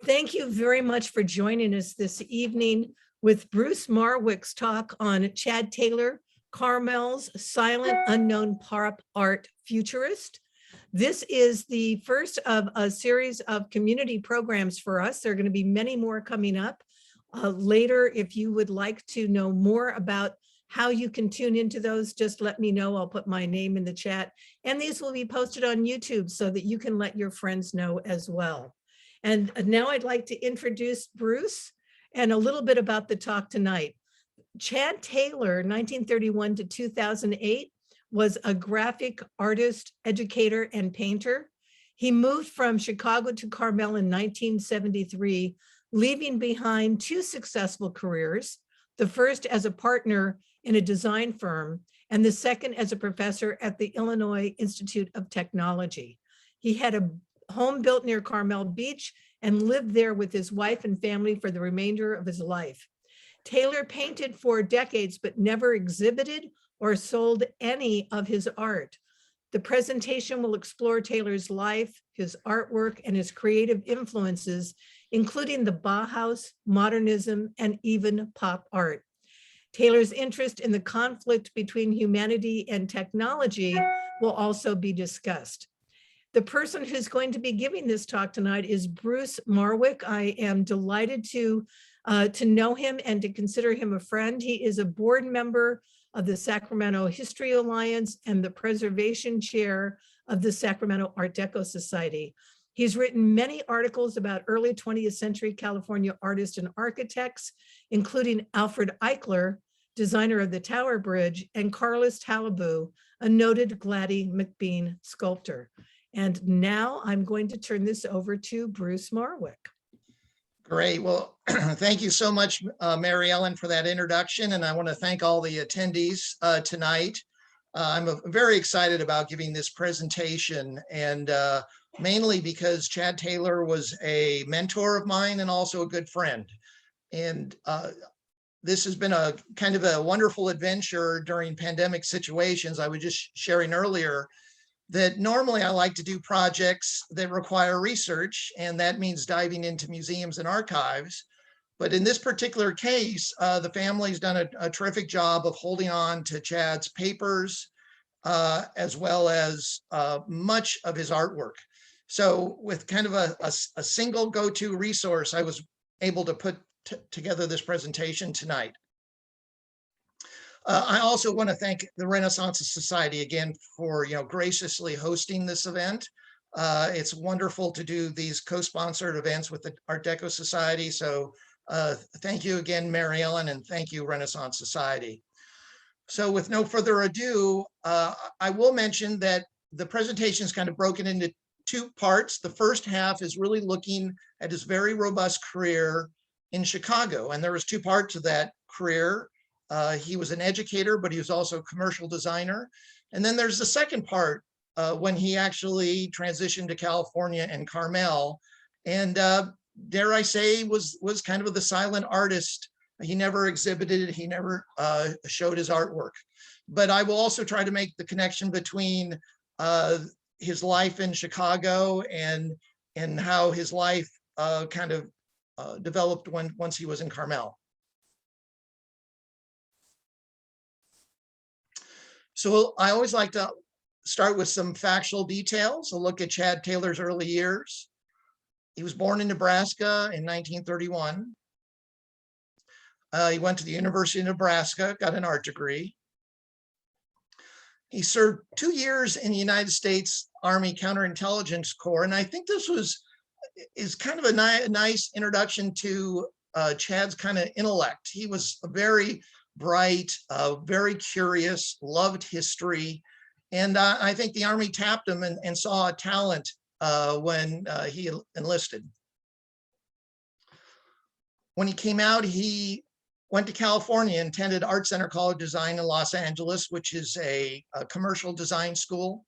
Thank you very much for joining us this evening with Bruce Marwick's talk on Chad Taylor, Carmel's Silent Unknown Pop Art Futurist. This is the first of a series of community programs for us. There are going to be many more coming up later. If you would like to know more about how you can tune into those, just let me know. I'll put my name in the chat. And these will be posted on YouTube so that you can let your friends know as well. And now I'd like to introduce Bruce and a little bit about the talk tonight. Chad Taylor, 1931 to 2008, was a graphic artist, educator, and painter. He moved from Chicago to Carmel in 1973, leaving behind two successful careers, the first as a partner in a design firm, and the second as a professor at the Illinois Institute of Technology. He had a home built near Carmel Beach and lived there with his wife and family for the remainder of his life. Taylor painted for decades, but never exhibited or sold any of his art. The presentation will explore Taylor's life, his artwork, and his creative influences, including the Bauhaus, Modernism, and even pop art. Taylor's interest in the conflict between humanity and technology will also be discussed. The person who's going to be giving this talk tonight is Bruce Marwick. I am delighted to know him and to consider him a friend. He is a board member of the Sacramento History Alliance and the preservation chair of the Sacramento Art Deco Society. He's written many articles about early 20th century California artists and architects, including Alfred Eichler, designer of the Tower Bridge, and Carlo Taliabue, a noted Gladding McBean sculptor. And now I'm going to turn this over to Bruce Marwick. Great. Well, thank you so much, Mary Ellen, for that introduction. And I want to thank all the attendees tonight. I'm very excited about giving this presentation, and mainly because Chad Taylor was a mentor of mine and also a good friend. And this has been a kind of a wonderful adventure during pandemic situations. I was just sharing earlier that normally I like to do projects that require research, and that means diving into museums and archives. But in this particular case, the family's done a terrific job of holding on to Chad's papers, as well as much of his artwork. So with kind of a single go-to resource, I was able to put together this presentation tonight. I also want to thank the Renaissance Society again for graciously hosting this event. It's wonderful to do these co-sponsored events with the Art Deco Society. So thank you again, Mary Ellen, and thank you, Renaissance Society. So with no further ado, I will mention that the presentation is kind of broken into two parts. The first half is really looking at his very robust career in Chicago, and there was two parts of that career. He was an educator, but he was also a commercial designer. And then there's the second part when he actually transitioned to California and Carmel, and dare I say was kind of the silent artist. He never exhibited, he never showed his artwork. But I will also try to make the connection between his life in Chicago and how his life kind of developed once he was in Carmel. So I always like to start with some factual details, a look at Chad Taylor's early years. He was born in Nebraska in 1931. He went to the University of Nebraska, got an art degree. He served 2 years in the United States Army Counterintelligence Corps, and I think this is kind of a nice introduction to Chad's kind of intellect. He was a very bright, very curious, loved history. And I think the Army tapped him and saw a talent when he enlisted. When he came out, he went to California and attended Art Center College of Design in Los Angeles, which is a commercial design school.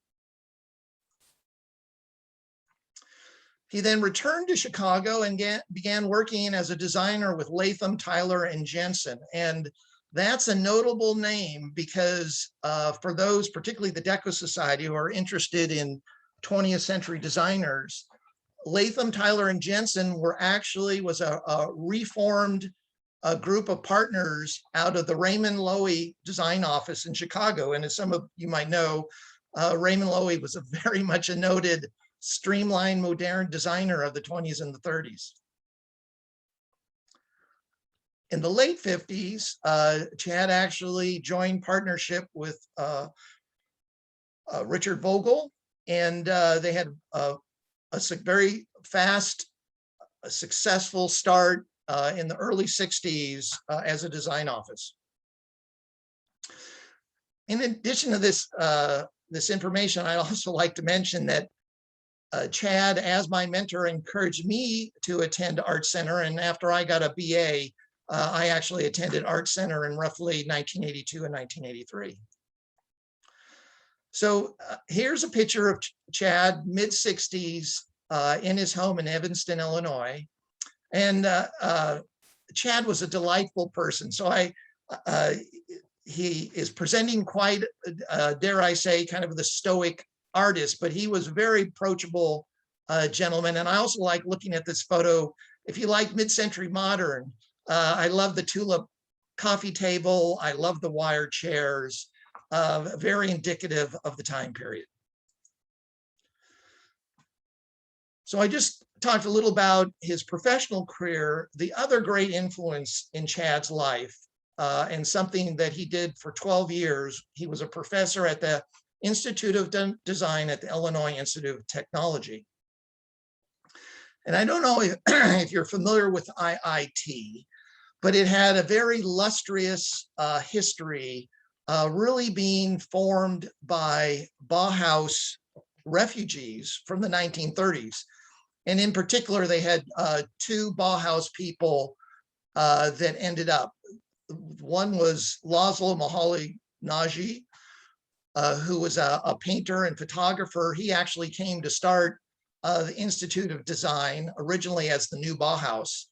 He then returned to Chicago and began working as a designer with Latham, Tyler, and Jensen. And that's a notable name because for those, particularly the Deco Society, who are interested in 20th century designers, Latham, Tyler, and Jensen was a reformed group of partners out of the Raymond Loewy design office in Chicago. And as some of you might know, Raymond Loewy was very much a noted streamlined modern designer of the 20s and the 30s. In the late 50s, Chad actually joined partnership with Richard Vogel, and they had a very fast, successful start in the early 60s as a design office. In addition to this, this information, I'd also like to mention that Chad, as my mentor, encouraged me to attend Art Center, and after I got a BA, I actually attended Art Center in roughly 1982 and 1983. So here's a picture of Chad, mid-60s, in his home in Evanston, Illinois. And Chad was a delightful person. So he is presenting quite, dare I say, kind of the stoic artist, but he was a very approachable gentleman. And I also like looking at this photo. If you like mid-century modern, I love the tulip coffee table. I love the wire chairs, very indicative of the time period. So I just talked a little about his professional career. The other great influence in Chad's life, and something that he did for 12 years, he was a professor at the Institute of Design at the Illinois Institute of Technology. And I don't know if you're familiar with IIT, but it had a very lustrous history, really being formed by Bauhaus refugees from the 1930s. And in particular, they had two Bauhaus people that ended up. One was Laszlo Moholy-Nagy, who was a painter and photographer. He actually came to start the Institute of Design, originally as the new Bauhaus.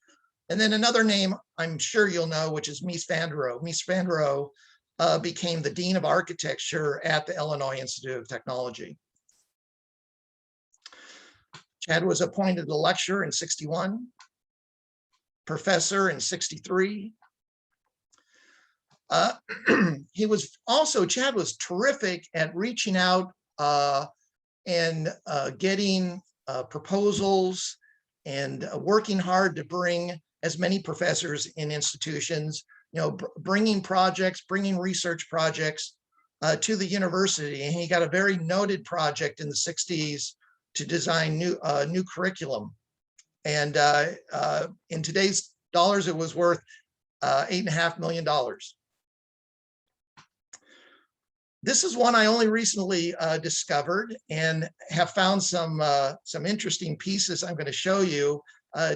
And then another name I'm sure you'll know, which is Mies van der Rohe. Mies van der Rohe became the Dean of Architecture at the Illinois Institute of Technology. Chad was appointed a lecturer in 61, professor in 63. He was also, Chad was terrific at reaching out and getting proposals and working hard to bring as many professors in institutions, bringing projects, bringing research projects to the university. And he got a very noted project in the 60s to design new curriculum. And in today's dollars, it was worth $8.5 million. This is one I only recently discovered and have found some interesting pieces I'm going to show you.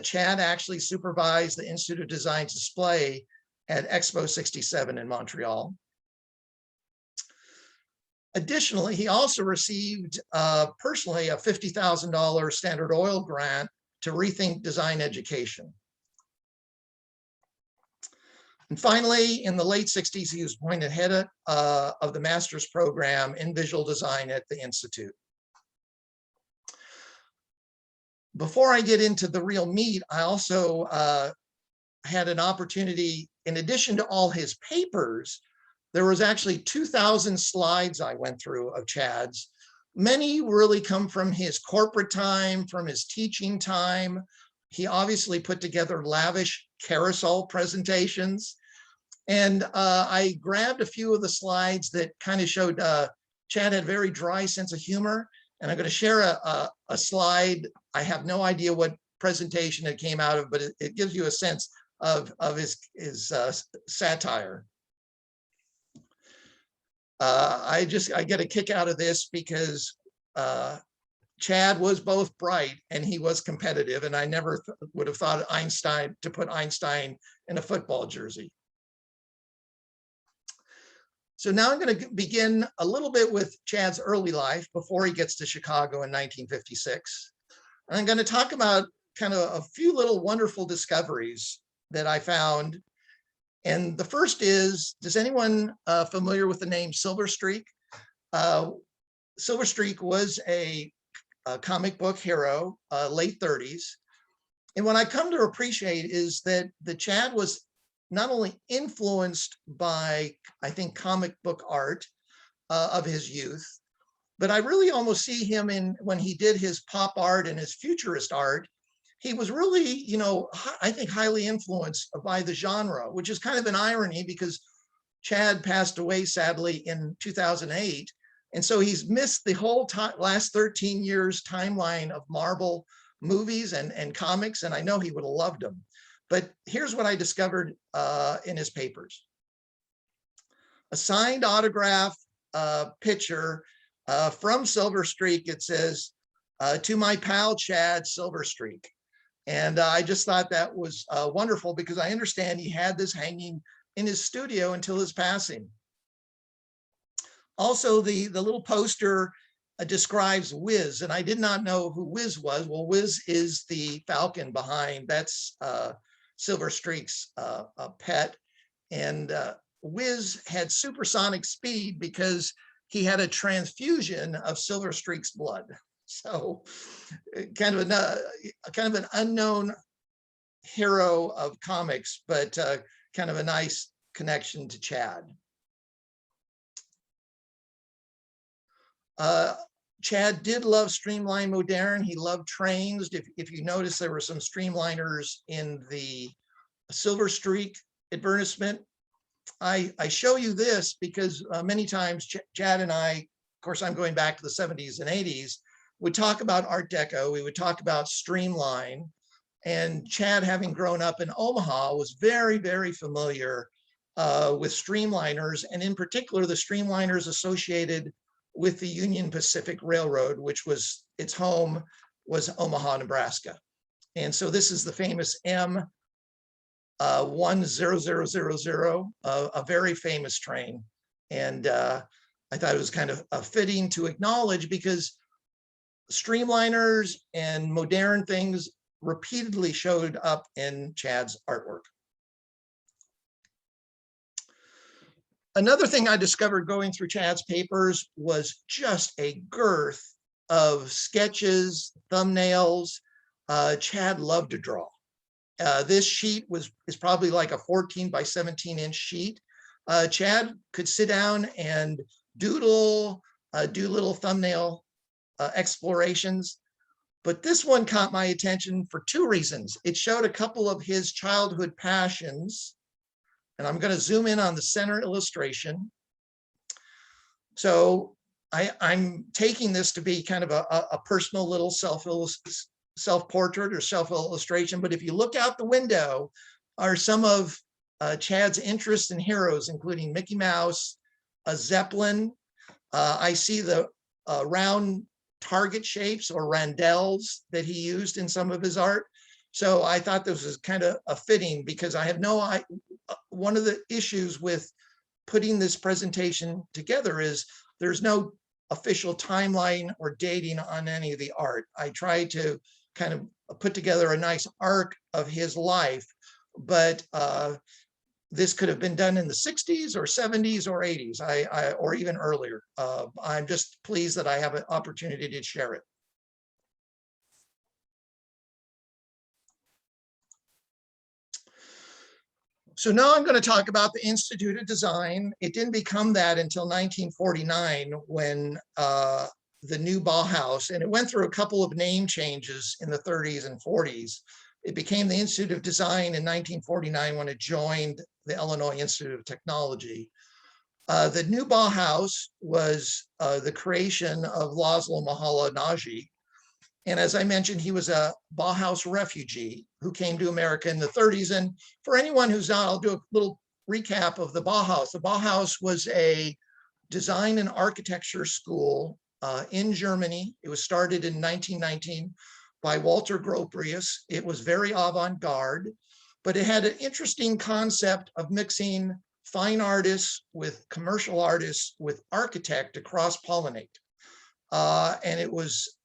Chad actually supervised the Institute of Design's display at Expo 67 in Montreal. Additionally, he also received personally a $50,000 Standard Oil grant to rethink design education. And finally, in the late 60s, he was appointed head of the master's program in visual design at the Institute. Before I get into the real meat, I also had an opportunity, in addition to all his papers, there was actually 2,000 slides I went through of Chad's. Many really come from his corporate time, from his teaching time. He obviously put together lavish carousel presentations. And I grabbed a few of the slides that kind of showed Chad had a very dry sense of humor. And I'm going to share a slide. I have no idea what presentation it came out of, but it gives you a sense of his satire. I get a kick out of this because Chad was both bright and he was competitive, and I never would have thought Einstein to put Einstein in a football jersey. So now I'm going to begin a little bit with Chad's early life before he gets to Chicago in 1956. And I'm going to talk about kind of a few little wonderful discoveries that I found. And the first is, does anyone familiar with the name Silver Streak? Silver Streak was a comic book hero, late 30s. And what I come to appreciate is that the Chad was not only influenced by, I think, comic book art of his youth, but I really almost see him in when he did his pop art and his futurist art. He was really, you know, I think highly influenced by the genre, which is kind of an irony because Chad passed away sadly in 2008. And so he's missed the whole last 13 years timeline of Marvel movies and comics, and I know he would have loved them. But here's what I discovered in his papers. A signed autograph picture from Silver Streak. It says, to my pal Chad Silver Streak. And I just thought that was wonderful because I understand he had this hanging in his studio until his passing. Also, the little poster describes Wiz, and I did not know who Wiz was. Well, Wiz is the falcon behind, that's Silver Streak's pet. And Wiz had supersonic speed because he had a transfusion of Silver Streak's blood. So kind of an unknown hero of comics, but kind of a nice connection to Chad. Chad did love Streamline Moderne. He loved trains. If you notice, there were some Streamliners in the Silver Streak advertisement. I show you this because many times Chad and I, of course, I'm going back to the 70s and 80s, would talk about Art Deco. We would talk about Streamline. And Chad, having grown up in Omaha, was very, very familiar with Streamliners, and in particular, the Streamliners associated with the Union Pacific Railroad, which was its home was Omaha, Nebraska. And so this is the famous M10000, a very famous train. And I thought it was kind of fitting to acknowledge because Streamliners and modern things repeatedly showed up in Chad's artwork. Another thing I discovered going through Chad's papers was just a girth of sketches, thumbnails. Chad loved to draw. This sheet is probably like a 14 by 17 inch sheet. Chad could sit down and doodle, do little thumbnail explorations. But this one caught my attention for two reasons. It showed a couple of his childhood passions. And I'm going to zoom in on the center illustration. So I'm taking this to be kind of a personal little self-portrait or self-illustration. But if you look out the window, are some of Chad's interests and heroes, including Mickey Mouse, a Zeppelin. I see the round target shapes or rondelles that he used in some of his art. So I thought this was kind of a fitting because I have one of the issues with putting this presentation together is there's no official timeline or dating on any of the art. I tried to kind of put together a nice arc of his life, but this could have been done in the 60s or 70s or 80s, or even earlier. I'm just pleased that I have an opportunity to share it. So now I'm going to talk about the Institute of Design. It didn't become that until 1949 when the new Bauhaus, and it went through a couple of name changes in the 30s and 40s. It became the Institute of Design in 1949 when it joined the Illinois Institute of Technology. The new Bauhaus was the creation of Laszlo Mahalanágy. And as I mentioned, he was a Bauhaus refugee who came to America in the 30s. And for anyone who's not, I'll do a little recap of the Bauhaus. The Bauhaus was a design and architecture school in Germany. It was started in 1919 by Walter Gropius. It was very avant-garde, but it had an interesting concept of mixing fine artists with commercial artists with architect to cross-pollinate. And it was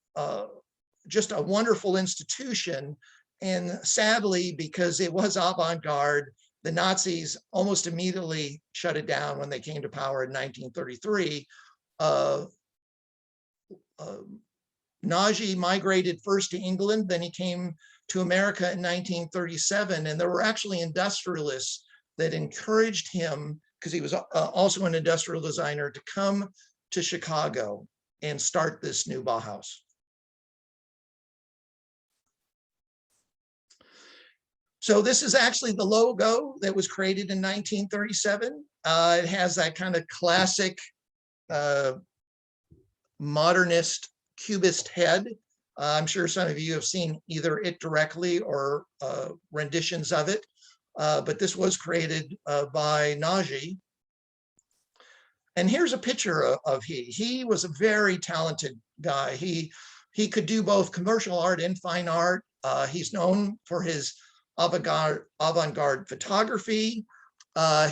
just a wonderful institution. And sadly, because it was avant-garde, the Nazis almost immediately shut it down when they came to power in 1933. Nagy migrated first to England, then he came to America in 1937, and there were actually industrialists that encouraged him, because he was also an industrial designer, to come to Chicago and start this new Bauhaus. So this is actually the logo that was created in 1937. It has that kind of classic modernist cubist head. I'm sure some of you have seen either it directly or renditions of it, but this was created by Nagy. And here's a picture of he. He was a very talented guy. He could do both commercial art and fine art. He's known for his avant-garde photography.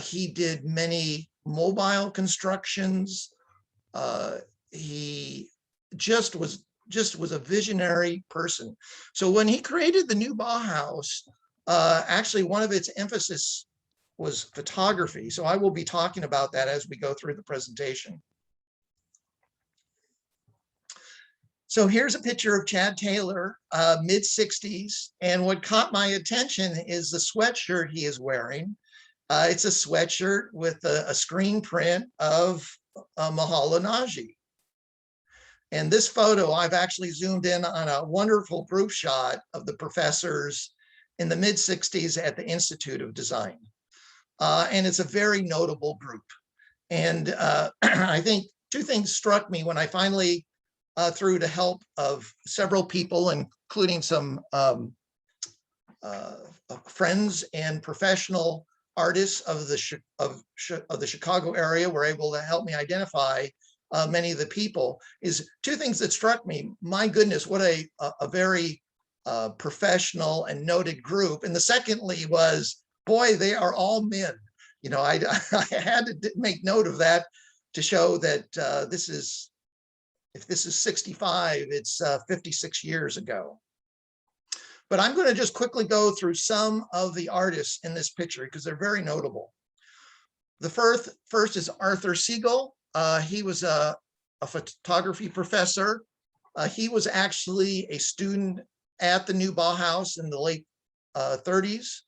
He did many mobile constructions. He just was a visionary person. So when he created the new Bauhaus, actually one of its emphasis was photography. So I will be talking about that as we go through the presentation. So here's a picture of Chad Taylor, mid-60s. And what caught my attention is the sweatshirt he is wearing. It's a sweatshirt with a screen print of Mahalo Nagy. And this photo, I've actually zoomed in on a wonderful group shot of the professors in the mid-60s at the Institute of Design. And it's a very notable group. And I think two things struck me when I finally, through the help of several people, including some friends and professional artists of the Chicago area, were able to help me identify many of the people, is two things that struck me. My goodness, what a very professional and noted group. And the secondly was, boy, they are all men. You know, I had to make note of that to show that this is, if this is 65, it's 56 years ago. But I'm going to just quickly go through some of the artists in this picture because they're very notable. The first is Arthur Siegel. He was a photography professor. He was actually a student at the new Bauhaus in the late 30s.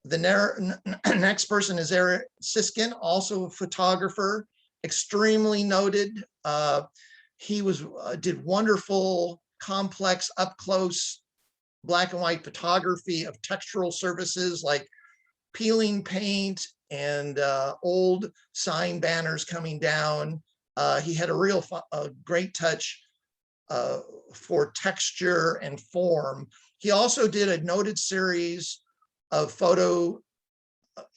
The next person is Eric Siskin, also a photographer, extremely noted. He did wonderful, complex, up-close black and white photography of textural surfaces like peeling paint and old sign banners coming down. He had a great touch for texture and form. He also did a noted series of photo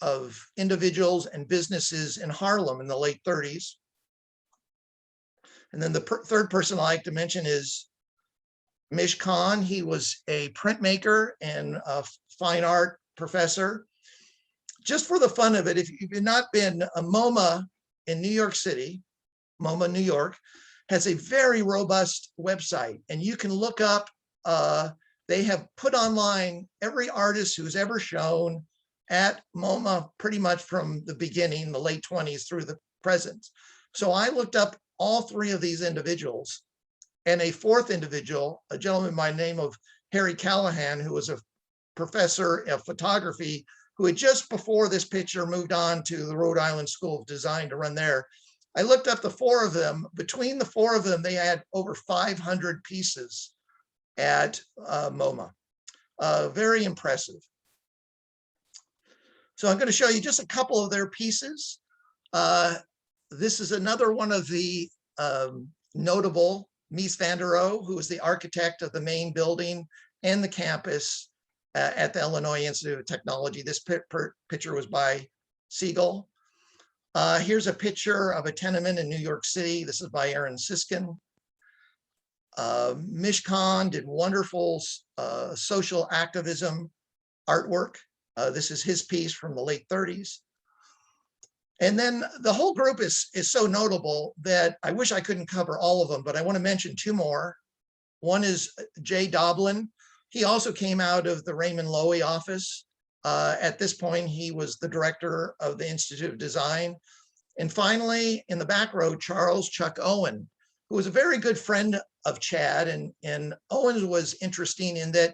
of individuals and businesses in Harlem in the late 30s. And then the third person I like to mention is Mish Khan. He was a printmaker and a fine art professor. Just for the fun of it, if you've not been, MoMA in New York City, MoMA, New York, has a very robust website, and you can look up, they have put online every artist who's ever shown at MoMA pretty much from the beginning, the late 20s through the present. So I looked up all three of these individuals, and a fourth individual, a gentleman by the name of Harry Callahan, who was a professor of photography, who had just before this picture moved on to the Rhode Island School of Design to run there. I looked up the four of them. Between the four of them, they had over 500 pieces at MoMA. Very impressive. So I'm going to show you just a couple of their pieces. This is another one of the notable, Mies van der Rohe, who was the architect of the main building and the campus at the Illinois Institute of Technology. This picture was by Siegel. Here's a picture of a tenement in New York City. This is by Aaron Siskin. Mish Khan did wonderful social activism artwork. This is his piece from the late 30s. And then the whole group is so notable that I wish I couldn't cover all of them, but I want to mention two more. One is Jay Doblin. He also came out of the Raymond Loewy office. At this point, he was the director of the Institute of Design. And finally, in the back row, Charles Chuck Owen, who was a very good friend of Chad, and Owens was interesting in that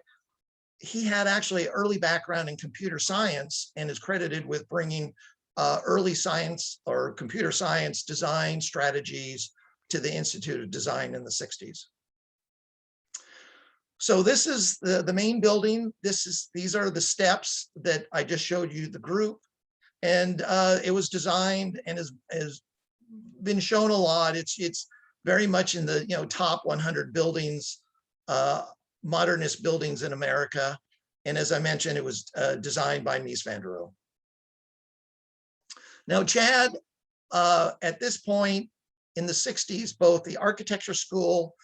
he had actually early background in computer science and is credited with bringing early science or computer science design strategies to the Institute of Design in the 60s. So this is the main building. These are the steps that I just showed you the group. And it was designed and has been shown a lot. It's very much in the top 100 buildings, modernist buildings in America. And as I mentioned, it was designed by Mies van der Rohe. Now, Chad, at this point in the 60s, both the architecture school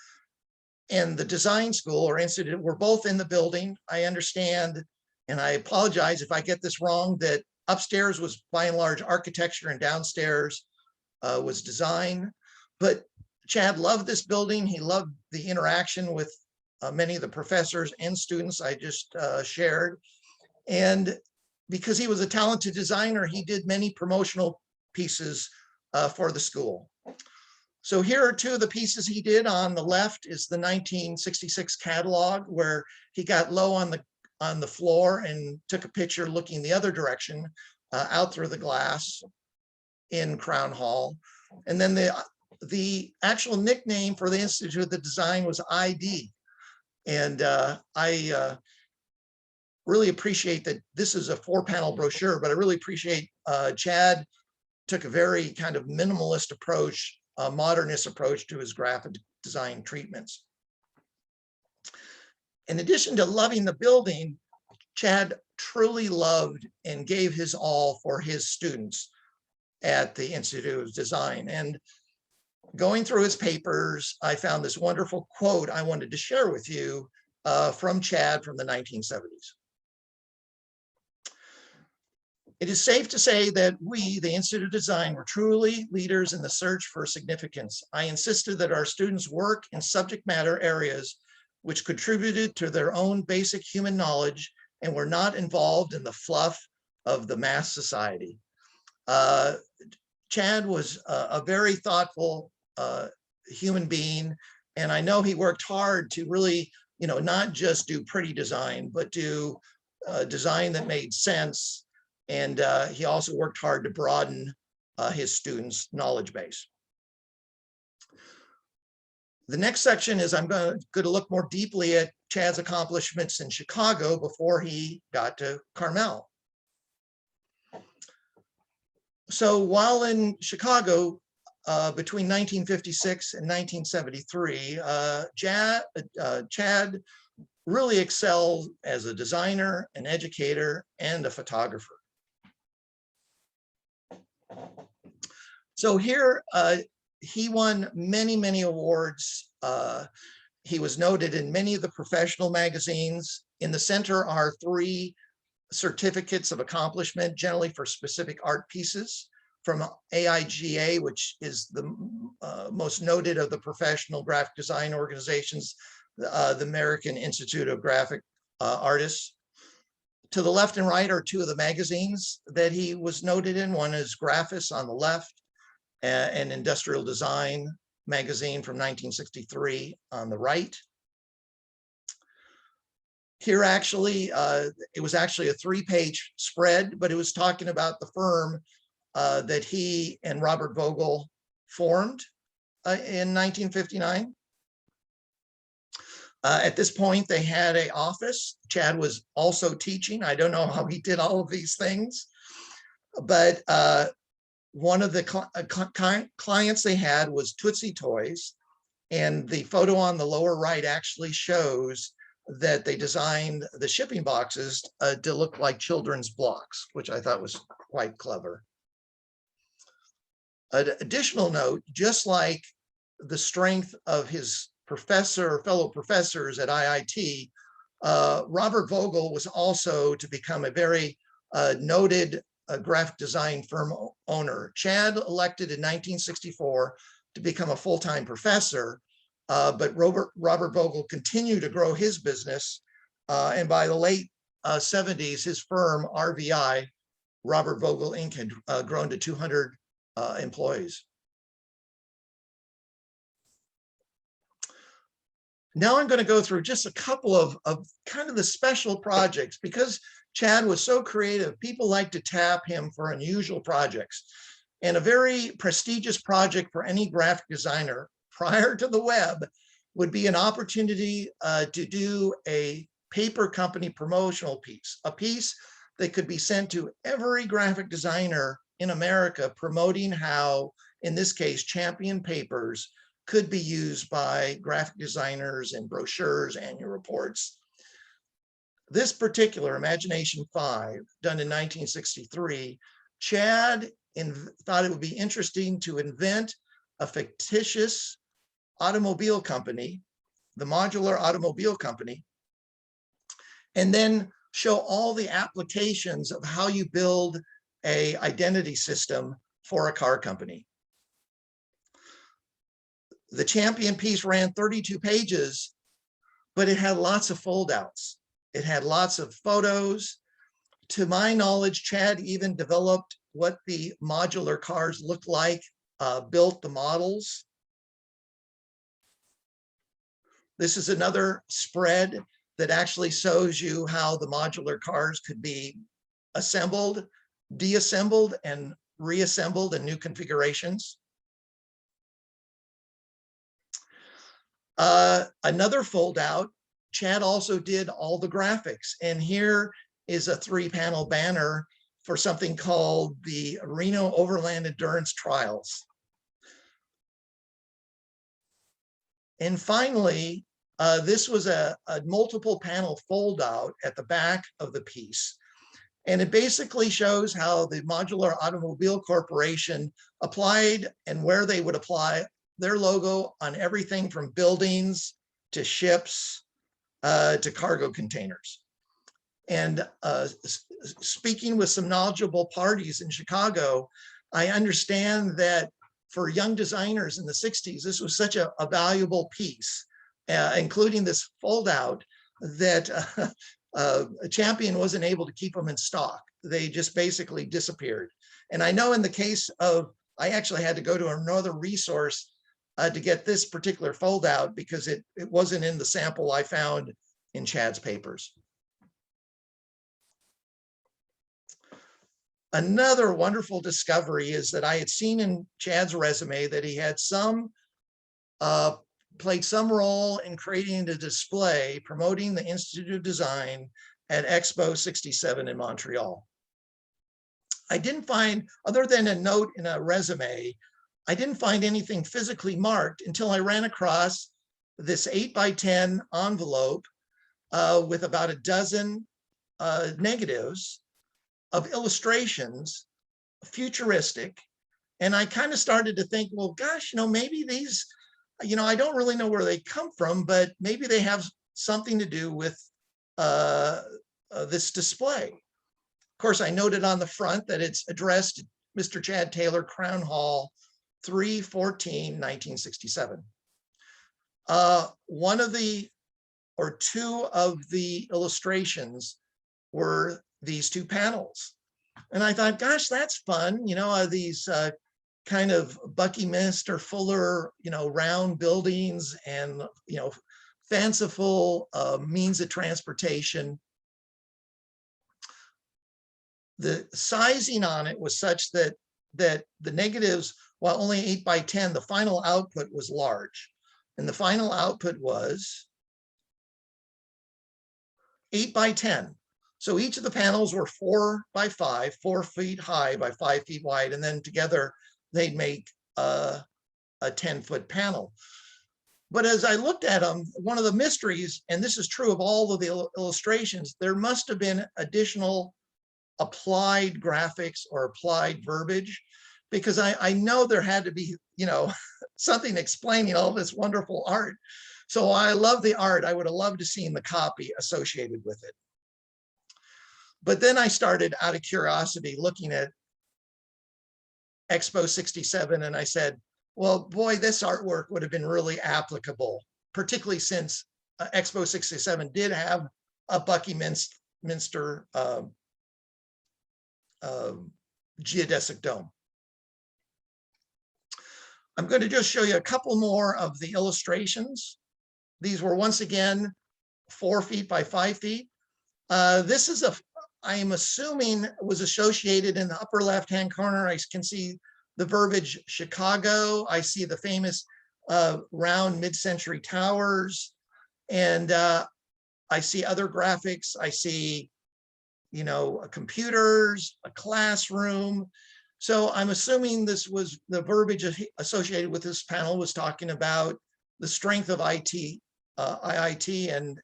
and the design school or institute were both in the building. I understand, and I apologize if I get this wrong, that upstairs was by and large architecture and downstairs was design. But Chad loved this building. He loved the interaction with many of the professors and students I just shared. And because he was a talented designer, he did many promotional pieces for the school. So here are two of the pieces he did. On the left is the 1966 catalog, where he got low on the floor and took a picture looking the other direction out through the glass in Crown Hall. And then the actual nickname for the Institute of the Design was ID. And I really appreciate that this is a 4-panel brochure, but I really appreciate Chad took a very kind of minimalist approach, a modernist approach to his graphic design treatments. In addition to loving the building, Chad truly loved and gave his all for his students at the Institute of Design. And going through his papers, I found this wonderful quote I wanted to share with you from Chad from the 1970s. It is safe to say that we, the Institute of Design, were truly leaders in the search for significance. I insisted that our students work in subject matter areas which contributed to their own basic human knowledge and were not involved in the fluff of the mass society. Chad was a very thoughtful human being, and I know he worked hard to really, not just do pretty design, but do design that made sense. And he also worked hard to broaden his students' knowledge base. The next section is I'm going to look more deeply at Chad's accomplishments in Chicago before he got to Carmel. So while in Chicago, between 1956 and 1973, Chad really excelled as a designer, an educator, and a photographer. So here, he won many, many awards. He was noted in many of the professional magazines. In the center are 3 certificates of accomplishment, generally for specific art pieces, from AIGA, which is the most noted of the professional graphic design organizations, the American Institute of Graphic Artists. To the left and right are 2 of the magazines that he was noted in. One is Graphis on the left, and Industrial Design magazine from 1963 on the right. Here actually, it was actually a 3-page spread, but it was talking about the firm that he and Robert Vogel formed in 1959. At this point, they had an office. Chad was also teaching. I don't know how he did all of these things, but one of the clients they had was Tootsie Toys, and the photo on the lower right actually shows that they designed the shipping boxes to look like children's blocks, which I thought was quite clever. An additional note, just like the strength of his fellow professors at IIT, Robert Vogel was also to become a very noted graphic design firm owner. Chad elected in 1964 to become a full-time professor, but Robert Vogel continued to grow his business, and by the late 70s, his firm, RVI, Robert Vogel Inc., had grown to 200 employees. Now I'm going to go through just a couple of kind of the special projects. Because Chad was so creative, people like to tap him for unusual projects. And a very prestigious project for any graphic designer prior to the web would be an opportunity to do a paper company promotional piece, a piece that could be sent to every graphic designer in America, promoting how, in this case, champion papers could be used by graphic designers in brochures, annual reports. This particular Imagination 5, done in 1963, Chad thought it would be interesting to invent a fictitious automobile company, the Modular Automobile Company, and then show all the applications of how you build an identity system for a car company. The champion piece ran 32 pages, but it had lots of foldouts. It had lots of photos. To my knowledge, Chad even developed what the modular cars looked like, built the models. This is another spread that actually shows you how the modular cars could be assembled, deassembled, and reassembled in new configurations. Another fold out, Chad also did all the graphics. And here is a 3-panel banner for something called the Reno Overland Endurance Trials. And finally, this was a multiple panel fold out at the back of the piece. And it basically shows how the Modular Automobile Corporation applied and where they would apply their logo on everything from buildings to ships to cargo containers. And speaking with some knowledgeable parties in Chicago, I understand that for young designers in the 60s, this was such a valuable piece, including this fold out, that Champion wasn't able to keep them in stock. They just basically disappeared. And I know in the case of, I actually had to go to another resource to get this particular fold out because it wasn't in the sample I found in Chad's papers. Another wonderful discovery is that I had seen in Chad's resume that he had played some role in creating a display promoting the Institute of Design at Expo 67 in Montreal. I didn't find, other than a note in a resume, I didn't find anything physically marked until I ran across this 8x10 envelope with about a dozen negatives of illustrations, futuristic. And I kind of started to think, well, gosh, maybe these, I don't really know where they come from, but maybe they have something to do with this display. Of course, I noted on the front that it's addressed to Mr. Chad Taylor, Crown Hall, 3/14/1967. One of the, or two of the illustrations were these 2 panels. And I thought, gosh, that's fun. These kind of Buckminster Fuller, round buildings and, fanciful means of transportation. The sizing on it was such that the negatives, while only 8x10, the final output was large. And the final output was 8x10. So each of the panels were 4x5, 4 feet high by 5 feet wide, and then together they'd make a 10-foot panel. But as I looked at them, one of the mysteries, and this is true of all of the illustrations, there must have been additional applied graphics or applied verbiage, because I know there had to be, something explaining all this wonderful art. So I love the art. I would have loved to seen the copy associated with it. But then I started, out of curiosity, looking at Expo 67, and I said, well, boy, this artwork would have been really applicable, particularly since Expo 67 did have a Buckminster geodesic dome. I'm going to just show you a couple more of the illustrations. These were once again 4 feet by 5 feet. This is I am assuming was associated in the upper left-hand corner. I can see the verbiage Chicago. I see the famous round mid-century towers. And I see other graphics. I see, you know, computers, a classroom. So I'm assuming this was the verbiage associated with this panel was talking about the strength of IIT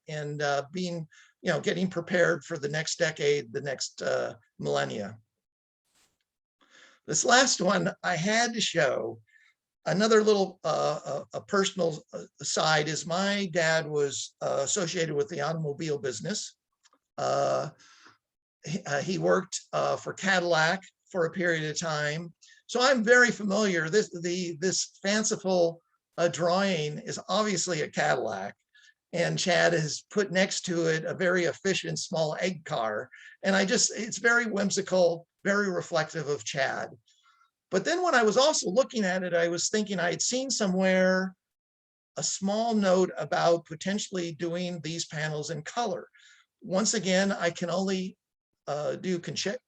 and being, you know, getting prepared for the next decade, the next millennia. This last one I had to show. Another little a personal aside is my dad was associated with the automobile business. He worked for Cadillac for a period of time. So I'm very familiar. This fanciful drawing is obviously a Cadillac. And Chad has put next to it a very efficient small egg car. And it's very whimsical, very reflective of Chad. But then when I was also looking at it, I was thinking I had seen somewhere a small note about potentially doing these panels in color. Once again, I can only do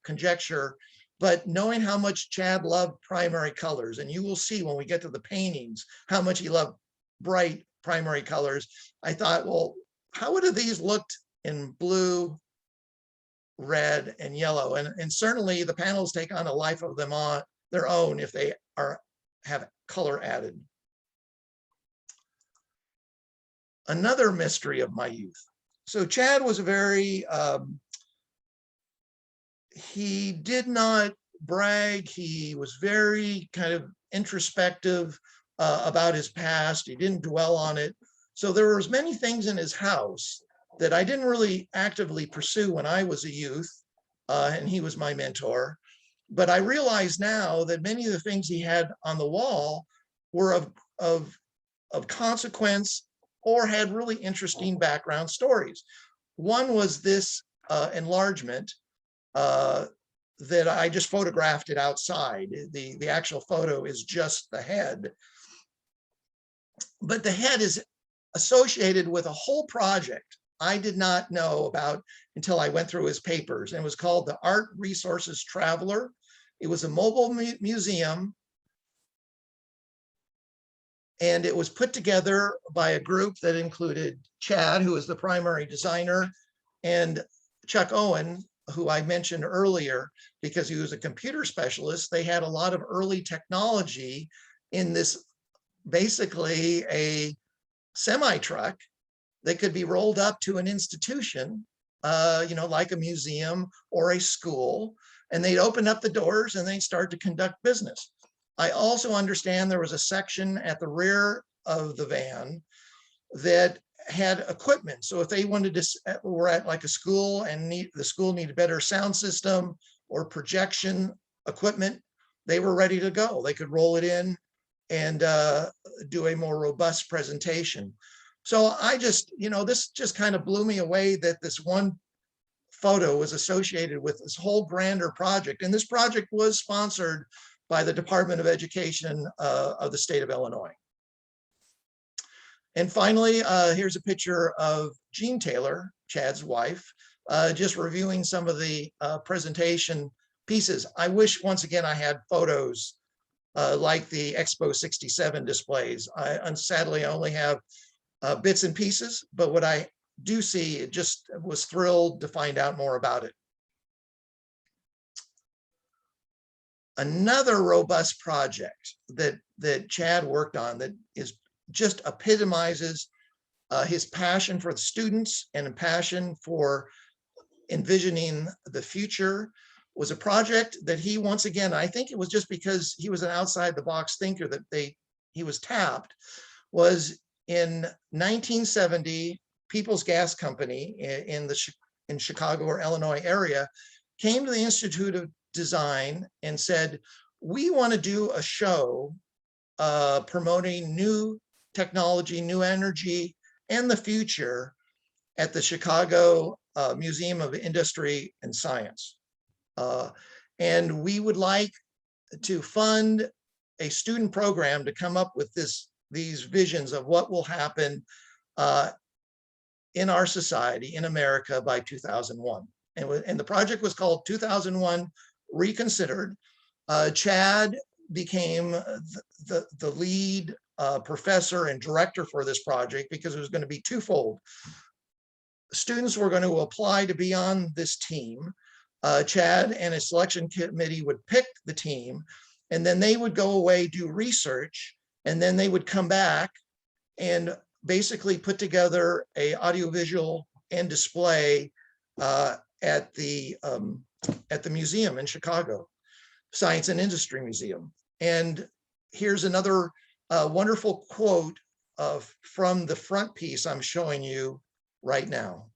conjecture, but knowing how much Chad loved primary colors, and you will see when we get to the paintings, how much he loved bright primary colors, I thought, well, how would have these looked in blue, red, and yellow? And certainly the panels take on a life of their own if they have color added. Another mystery of my youth. So Chad was a very, he did not brag. He was very kind of introspective about his past. He didn't dwell on it. So there was many things in his house that I didn't really actively pursue when I was a youth, and he was my mentor. But I realize now that many of the things he had on the wall were of consequence or had really interesting background stories. One was this enlargement that I just photographed it outside. The actual photo is just the head. But the head is associated with a whole project I did not know about until I went through his papers, and it was called the Art Resources Traveler. It was a mobile museum, and it was put together by a group that included Chad, who is the primary designer, and Chuck Owen, who I mentioned earlier, because he was a computer specialist. They had a lot of early technology in this, basically a semi-truck that could be rolled up to an institution, you know, like a museum or a school, and they'd open up the doors and they'd start to conduct business. I also understand there was a section at the rear of the van that had equipment. So if they wanted to, were at like a school and the school needed better sound system or projection equipment, they were ready to go. They could roll it in and do a more robust presentation. So I just, you know, this just kind of blew me away that this one photo was associated with this whole grander project. And this project was sponsored by the Department of Education of the state of Illinois. And finally, here's a picture of Jean Taylor, Chad's wife, just reviewing some of the presentation pieces. I wish, once again, I had photos like the Expo 67 displays. Sadly, I only have bits and pieces, but what I do see, it just was thrilled to find out more about it. Another robust project that Chad worked on that is just epitomizes his passion for the students and a passion for envisioning the future was a project that he, once again, I think it was just because he was an outside the box thinker that he was tapped, was in 1970, People's Gas Company in Chicago or Illinois area came to the Institute of Design and said, we want to do a show promoting new technology, new energy, and the future at the Chicago Museum of Industry and Science. And we would like to fund a student program to come up with these visions of what will happen in our society in America by 2001. And the project was called 2001 Reconsidered. Chad became the lead professor and director for this project because it was going to be twofold. Students were going to apply to be on this team. Chad and his selection committee would pick the team, and then they would go away, do research, and then they would come back and basically put together a audiovisual and display at the museum in Chicago, Science and Industry Museum. And here's another wonderful quote from the front piece I'm showing you right now.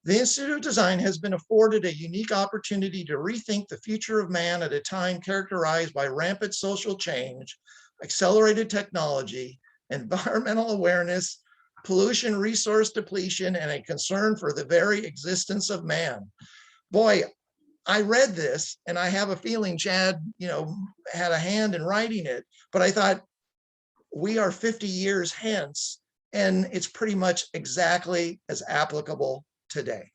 The Institute of Design has been afforded a unique opportunity to rethink the future of man at a time characterized by rampant social change, accelerated technology, environmental awareness, pollution, resource depletion, and a concern for the very existence of man. Boy, I read this and I have a feeling Chad, had a hand in writing it, but I thought we are 50 years hence and it's pretty much exactly as applicable today.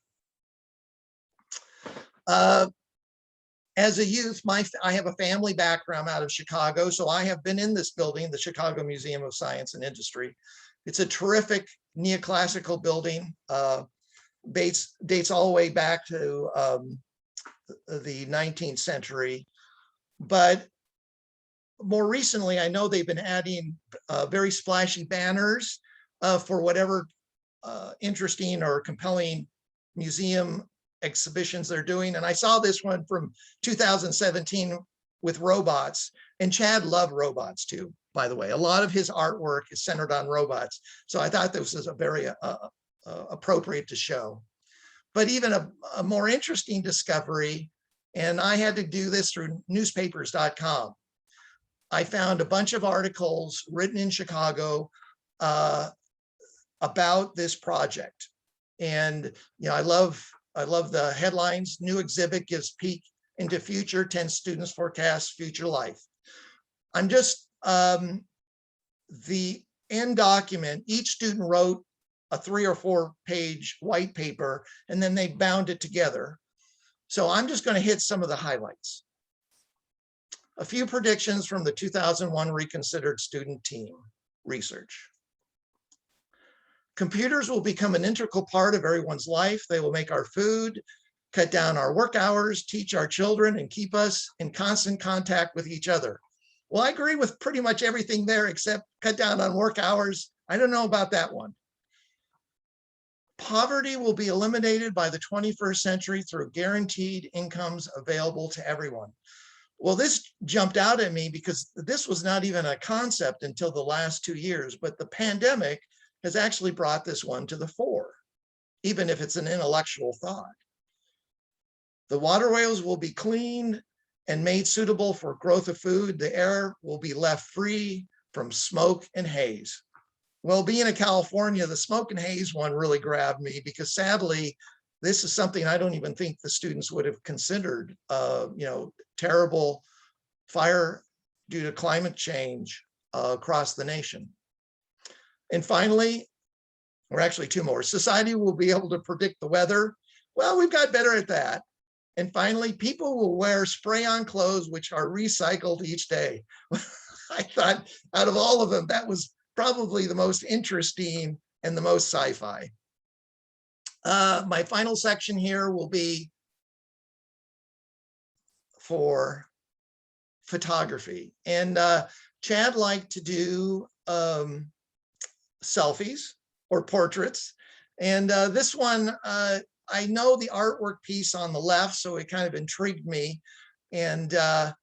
As a youth, I have a family background out of Chicago, so I have been in this building, the Chicago Museum of Science and Industry. It's a terrific neoclassical building, dates all the way back to the 19th century. But more recently, I know they've been adding very splashy banners for whatever interesting or compelling museum exhibitions they're doing. And I saw this one from 2017 with robots, and Chad loved robots too, by the way. A lot of his artwork is centered on robots. So I thought this was a very appropriate to show. But even a more interesting discovery, and I had to do this through newspapers.com. I found a bunch of articles written in Chicago about this project. And I love the headlines. New exhibit gives peek into future, 10 students forecast future life. I'm just, the end document, each student wrote a 3 or 4 page white paper, and then they bound it together. So I'm just going to hit some of the highlights. A few predictions from the 2001 Reconsidered student team research. Computers will become an integral part of everyone's life. They will make our food, cut down our work hours, teach our children, and keep us in constant contact with each other. Well, I agree with pretty much everything there except cut down on work hours. I don't know about that one. Poverty will be eliminated by the 21st century through guaranteed incomes available to everyone. Well, this jumped out at me because this was not even a concept until the last 2 years, but the pandemic has actually brought this one to the fore, even if it's an intellectual thought. The waterways will be cleaned and made suitable for growth of food. The air will be left free from smoke and haze. Well, being in California, the smoke and haze one really grabbed me because sadly, this is something I don't even think the students would have considered, terrible fire due to climate change across the nation. And finally, or actually 2 more, society will be able to predict the weather. Well, we've got better at that. And finally, people will wear spray-on clothes which are recycled each day. I thought out of all of them, that was probably the most interesting and the most sci-fi. My final section here will be for photography. And Chad liked to do selfies or portraits. And this one, I know the artwork piece on the left, so it kind of intrigued me. And I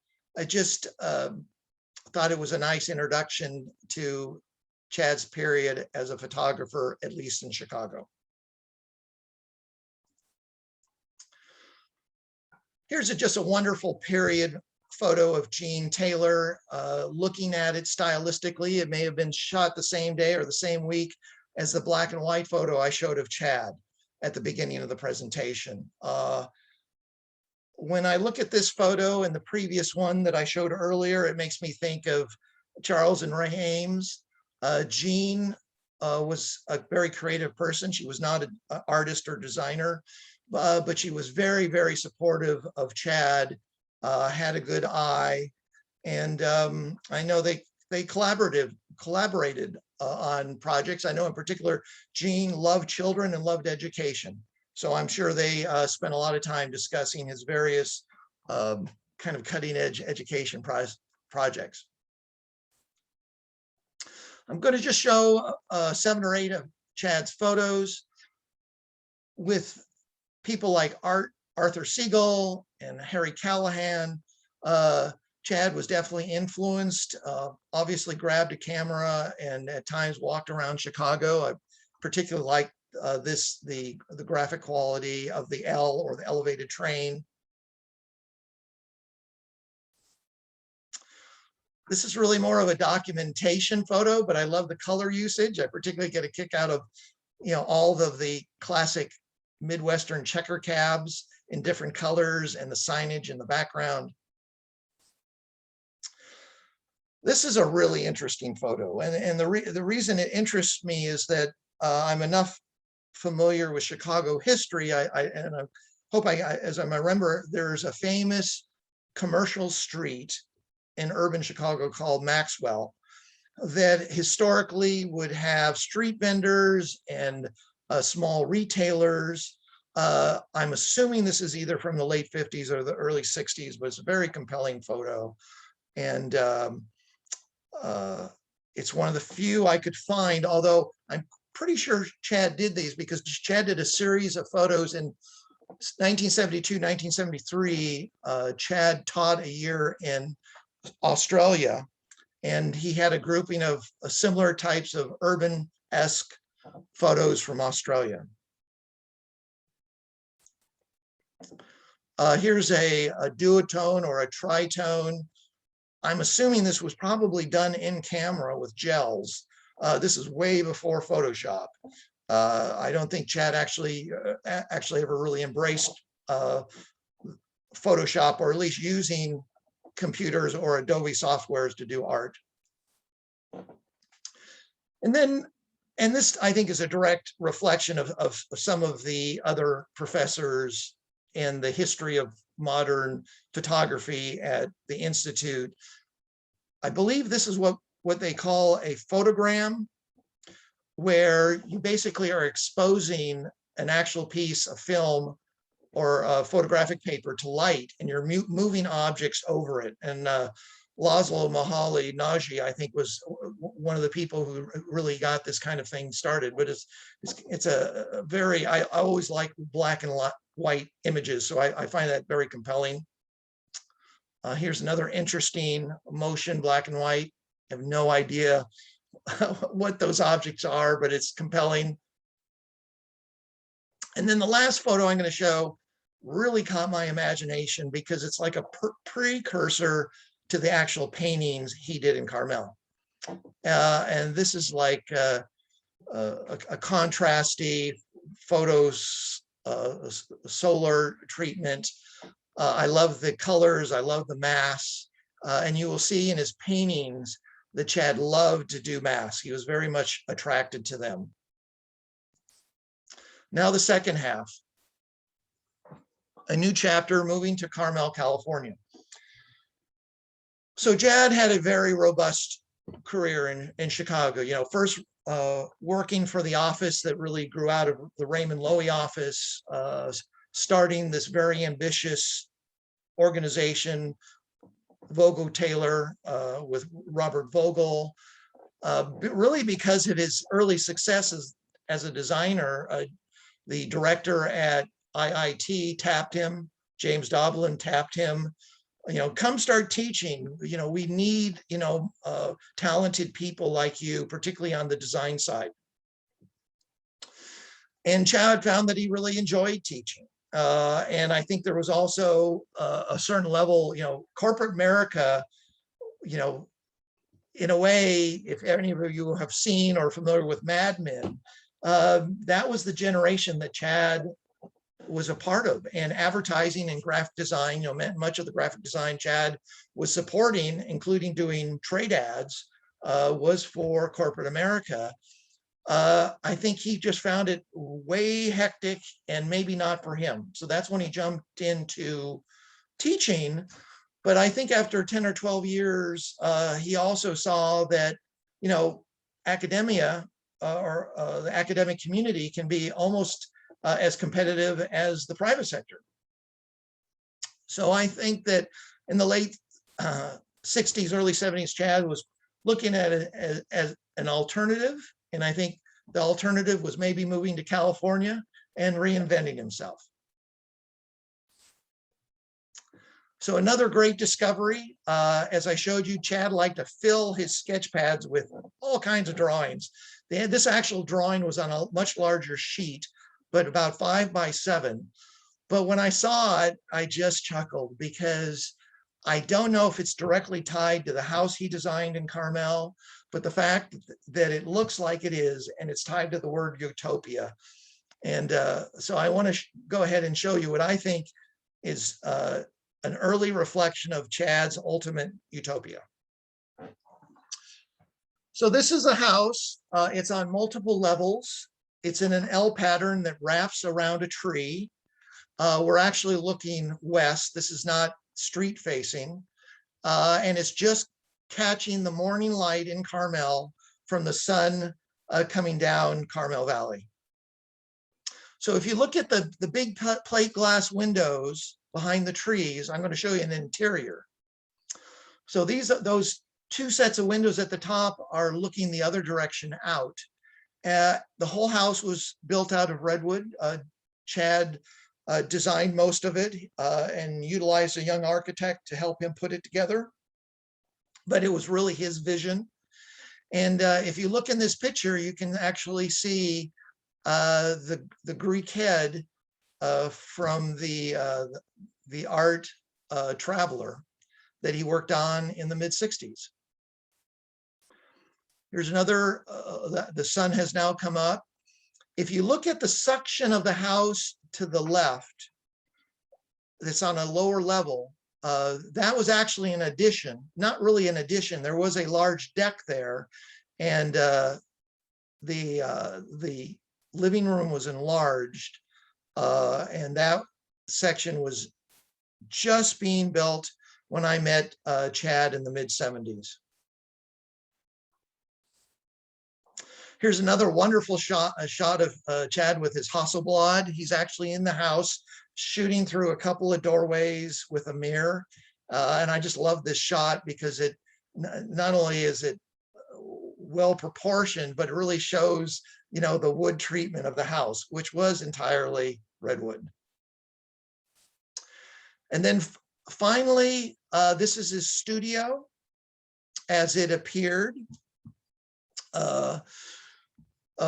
just thought it was a nice introduction to Chad's period as a photographer, at least in Chicago. Here's just a wonderful period photo of Gene Taylor. Looking at it stylistically, it may have been shot the same day or the same week as the black and white photo I showed of Chad at the beginning of the presentation. When I look at this photo and the previous one that I showed earlier, it makes me think of Charles and Ray Ames. Jean was a very creative person. She was not an artist or designer, but she was very, very supportive of Chad, had a good eye. And I know they collaborated on projects. I know in particular, Jean loved children and loved education. So I'm sure they spent a lot of time discussing his various kind of cutting edge education projects. I'm going to just show 7 or 8 of Chad's photos with people like Arthur Siegel and Harry Callahan. Chad was definitely influenced, obviously grabbed a camera and at times walked around Chicago. I particularly like the graphic quality of the L, or the elevated train. This is really more of a documentation photo, but I love the color usage. I particularly get a kick out of, all of the classic Midwestern checker cabs in different colors and the signage in the background. This is a really interesting photo. And the reason it interests me is that I'm enough familiar with Chicago history. I hope as I remember, there's a famous commercial street in urban Chicago called Maxwell that historically would have street vendors and small retailers. I'm assuming this is either from the late 50s or the early 60s, but it's a very compelling photo. And it's one of the few I could find, although I'm pretty sure Chad did these because Chad did a series of photos in 1972, 1973. Chad taught a year in Australia, and he had a grouping of similar types of urban-esque photos from Australia. Here's a duotone or a tritone. I'm assuming this was probably done in camera with gels. This is way before Photoshop. I don't think Chad actually ever really embraced Photoshop, or at least using computers or Adobe softwares to do art. And this, I think, is a direct reflection of some of the other professors in the history of modern photography at the Institute. I believe this is what they call a photogram, where you basically are exposing an actual piece of film or photographic paper to light, and you're moving objects over it. And Laszlo Mihaly Nagy, I think, was one of the people who really got this kind of thing started. But it's a very, I always like black and white images, so I find that very compelling. Here's another interesting motion, black and white. I have no idea what those objects are, but it's compelling. And then the last photo I'm going to show really caught my imagination because it's like a precursor to the actual paintings he did in Carmel. And this is like a contrasty photos, solar treatment. I love the colors, I love the mass, and you will see in his paintings that Chad loved to do masks. He was very much attracted to them. Now the second half, a new chapter, moving to Carmel, California. So Chad had a very robust career in Chicago. First working for the office that really grew out of the Raymond Loewy office, starting this very ambitious organization, Vogel Taylor, with Robert Vogel, really because of his early successes as a designer. The director at IIT tapped him, James Doblin tapped him, come start teaching. We need, talented people like you, particularly on the design side. And Chad found that he really enjoyed teaching. And I think there was also a certain level, corporate America, in a way, if any of you have seen or familiar with Mad Men, that was the generation that Chad was a part of, and advertising and graphic design, much of the graphic design Chad was supporting, including doing trade ads, was for corporate America. I think he just found it way hectic and maybe not for him. So that's when he jumped into teaching. But I think after 10 or 12 years, he also saw that, you know, academia or the academic community can be almost as competitive as the private sector. So I think that in the late 60s, early 70s, Chad was looking at it as an alternative. And I think the alternative was maybe moving to California and reinventing himself. So another great discovery, as I showed you, Chad liked to fill his sketch pads with all kinds of drawings. This actual drawing was on a much larger sheet, but about 5 by 7. But when I saw it, I just chuckled because I don't know if it's directly tied to the house he designed in Carmel, but the fact that it looks like it is, and it's tied to the word utopia. And so I want to go ahead and show you what I think is an early reflection of Chad's ultimate utopia. So this is a house. It's on multiple levels. It's in an L pattern that wraps around a tree. We're actually looking west. This is not street facing. And it's just catching the morning light in Carmel from the sun coming down Carmel Valley. So if you look at the big plate glass windows behind the trees, I'm going to show you an interior. So those 2 sets of windows at the top are looking the other direction out. The whole house was built out of redwood. Chad designed most of it and utilized a young architect to help him put it together. But it was really his vision. And if you look in this picture, you can actually see the Greek head from the art traveler that he worked on in the mid-60s. Here's another, the sun has now come up. If you look at the section of the house to the left, that's on a lower level, that was actually an addition, not really an addition. There was a large deck there, and the living room was enlarged, and that section was just being built when I met Chad in the mid-70s. Here's another wonderful shot, a shot of Chad with his Hasselblad. He's actually in the house shooting through a couple of doorways with a mirror. And I just love this shot because it not only is it well proportioned, but it really shows, you know, the wood treatment of the house, which was entirely redwood. And then finally, this is his studio as it appeared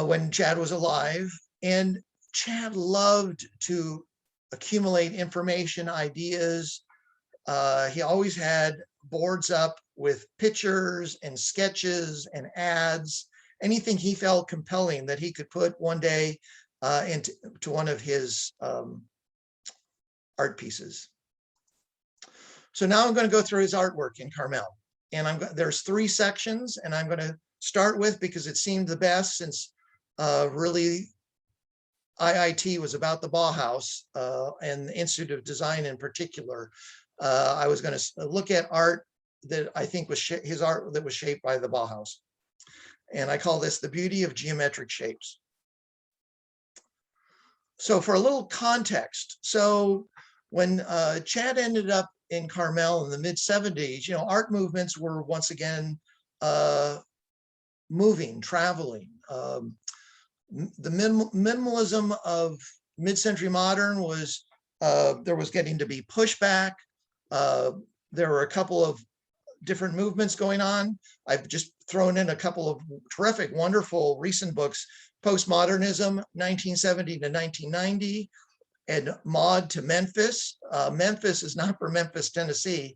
when Chad was alive. And Chad loved to accumulate information, ideas. He always had boards up with pictures and sketches and ads, anything he felt compelling that he could put one day into one of his art pieces. So now I'm going to go through his artwork in Carmel. And there's 3 sections, and I'm going to start with, because it seemed the best, since really IIT was about the Bauhaus and the Institute of Design in particular. I was going to look at art that I think was his art that was shaped by the Bauhaus. And I call this the beauty of geometric shapes. So for a little context, so when Chad ended up in Carmel in the mid-70s, you know, art movements were once again moving, traveling. The minimalism of mid-century modern was, there was getting to be pushback. There were a couple of different movements going on. I've just thrown in a couple of terrific, wonderful recent books: Postmodernism, 1970 to 1990, and Mod to Memphis. Memphis is not for Memphis, Tennessee.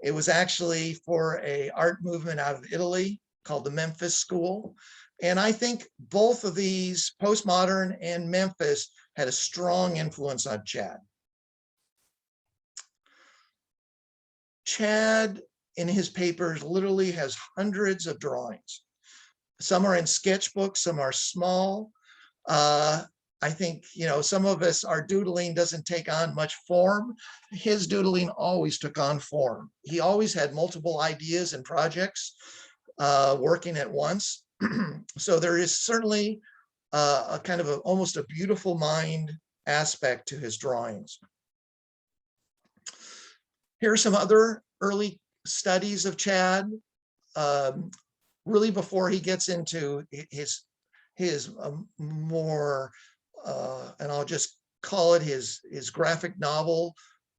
It was actually for an art movement out of Italy called the Memphis School. And I think both of these, postmodern and Memphis, had a strong influence on Chad. Chad in his papers literally has hundreds of drawings. Some are in sketchbooks, some are small. I think, you know, some of us, our doodling doesn't take on much form. His doodling always took on form. He always had multiple ideas and projects working at once. So there is certainly a kind of almost a beautiful mind aspect to his drawings. Here are some other early studies of Chad, really before he gets into his more, and I'll just call it his graphic novel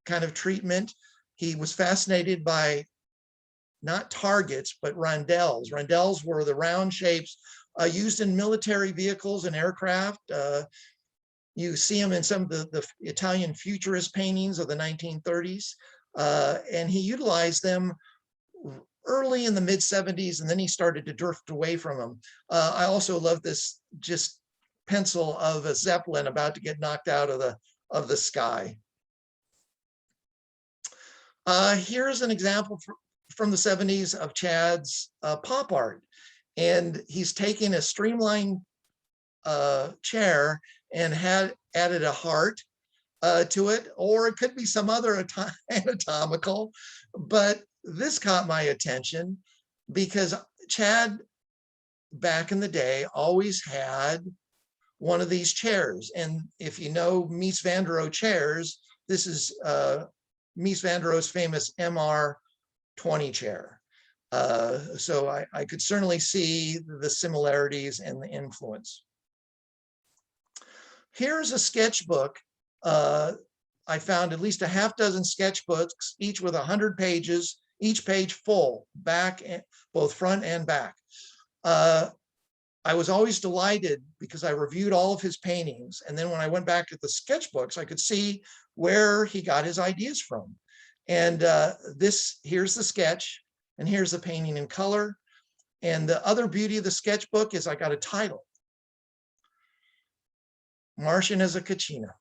kind of treatment. He was fascinated by not targets, but rondelles. Rondelles were the round shapes used in military vehicles and aircraft. You see them in some of the Italian futurist paintings of the 1930s. And he utilized them early in the mid 70s, and then he started to drift away from them. I also love this just pencil of a Zeppelin about to get knocked out of the sky. Here's an example from the 70s of Chad's pop art. And he's taken a streamlined chair and had added a heart to it, or it could be some other anatomical, but this caught my attention because Chad back in the day always had one of these chairs. And if you know Mies van der Rohe chairs, this is Mies van der Rohe's famous MR20 chair. So I could certainly see the similarities and the influence. Here's a sketchbook. I found at least a half dozen sketchbooks, each with 100 pages, each page full, back, both front and back. I was always delighted because I reviewed all of his paintings. And then when I went back to the sketchbooks, I could see where he got his ideas from. And here's the sketch, and here's the painting in color. And the other beauty of the sketchbook is I got a title. Martian as a Kachina.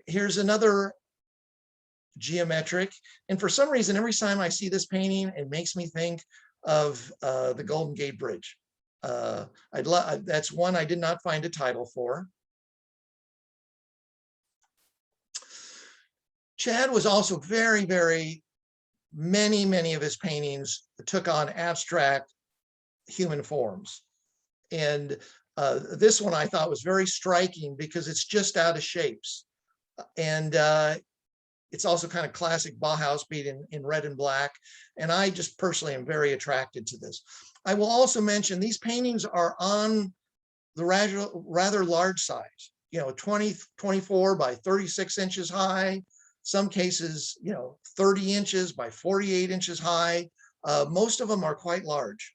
Here's another geometric. And for some reason, every time I see this painting, it makes me think of the Golden Gate Bridge. That's one I did not find a title for. Chad was also many of his paintings took on abstract human forms. And this one I thought was very striking because it's just out of shapes. And it's also kind of classic Bauhaus beat in red and black. And I just personally am very attracted to this. I will also mention these paintings are on the rather large size, 24 by 36 inches high. Some cases, 30 inches by 48 inches high. Most of them are quite large.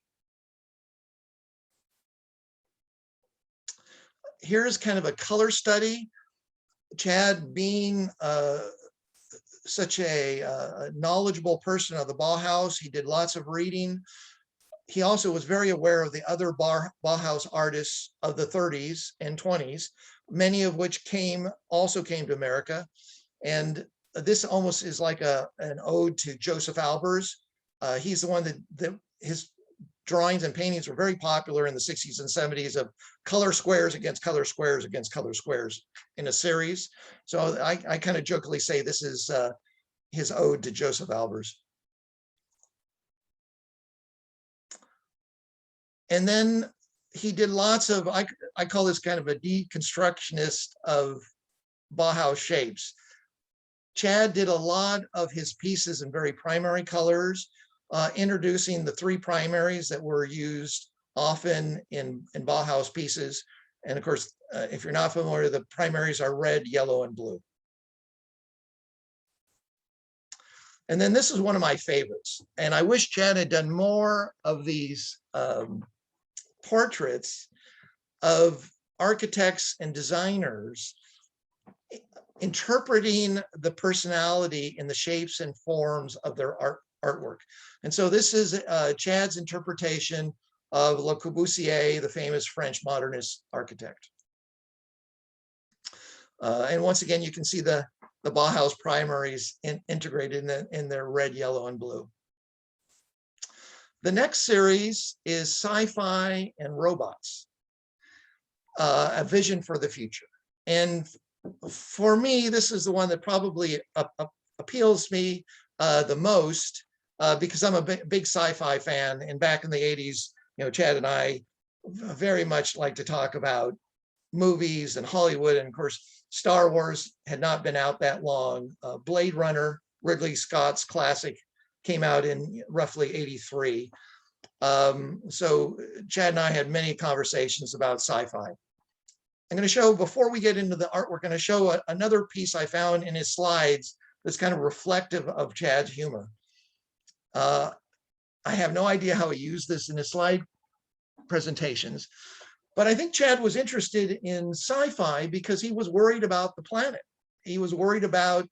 Here's kind of a color study. Chad, being such a knowledgeable person of the Bauhaus, he did lots of reading. He also was very aware of the other Bauhaus artists of the 30s and 20s, many of which also came to America. And this almost is like an ode to Joseph Albers. He's the one that his drawings and paintings were very popular in the 60s and 70s of color squares against color squares against color squares in a series. So I kind of jokingly say this is his ode to Joseph Albers. And then he did lots of, I call this kind of a deconstructionist of Bauhaus shapes. Chad did a lot of his pieces in very primary colors, introducing the three primaries that were used often in Bauhaus pieces. And of course, if you're not familiar, the primaries are red, yellow, and blue. And then this is one of my favorites. And I wish Chad had done more of these portraits of architects and designers interpreting the personality in the shapes and forms of their artwork. And so this is Chad's interpretation of Le Corbusier, the famous French modernist architect. And once again, you can see the Bauhaus primaries integrated in their red, yellow, and blue. The next series is Sci-Fi and Robots, a vision for the future. And for me, this is the one that probably appeals me the most because I'm a big sci-fi fan. And back in the 80s, Chad and I very much like to talk about movies and Hollywood. And of course, Star Wars had not been out that long. Blade Runner, Ridley Scott's classic, came out in roughly 83. So Chad and I had many conversations about sci-fi. I'm going to show, before we get into the art, we're going to show another piece I found in his slides that's kind of reflective of Chad's humor. I have no idea how he used this in his slide presentations, but I think Chad was interested in sci-fi because he was worried about the planet. He was worried about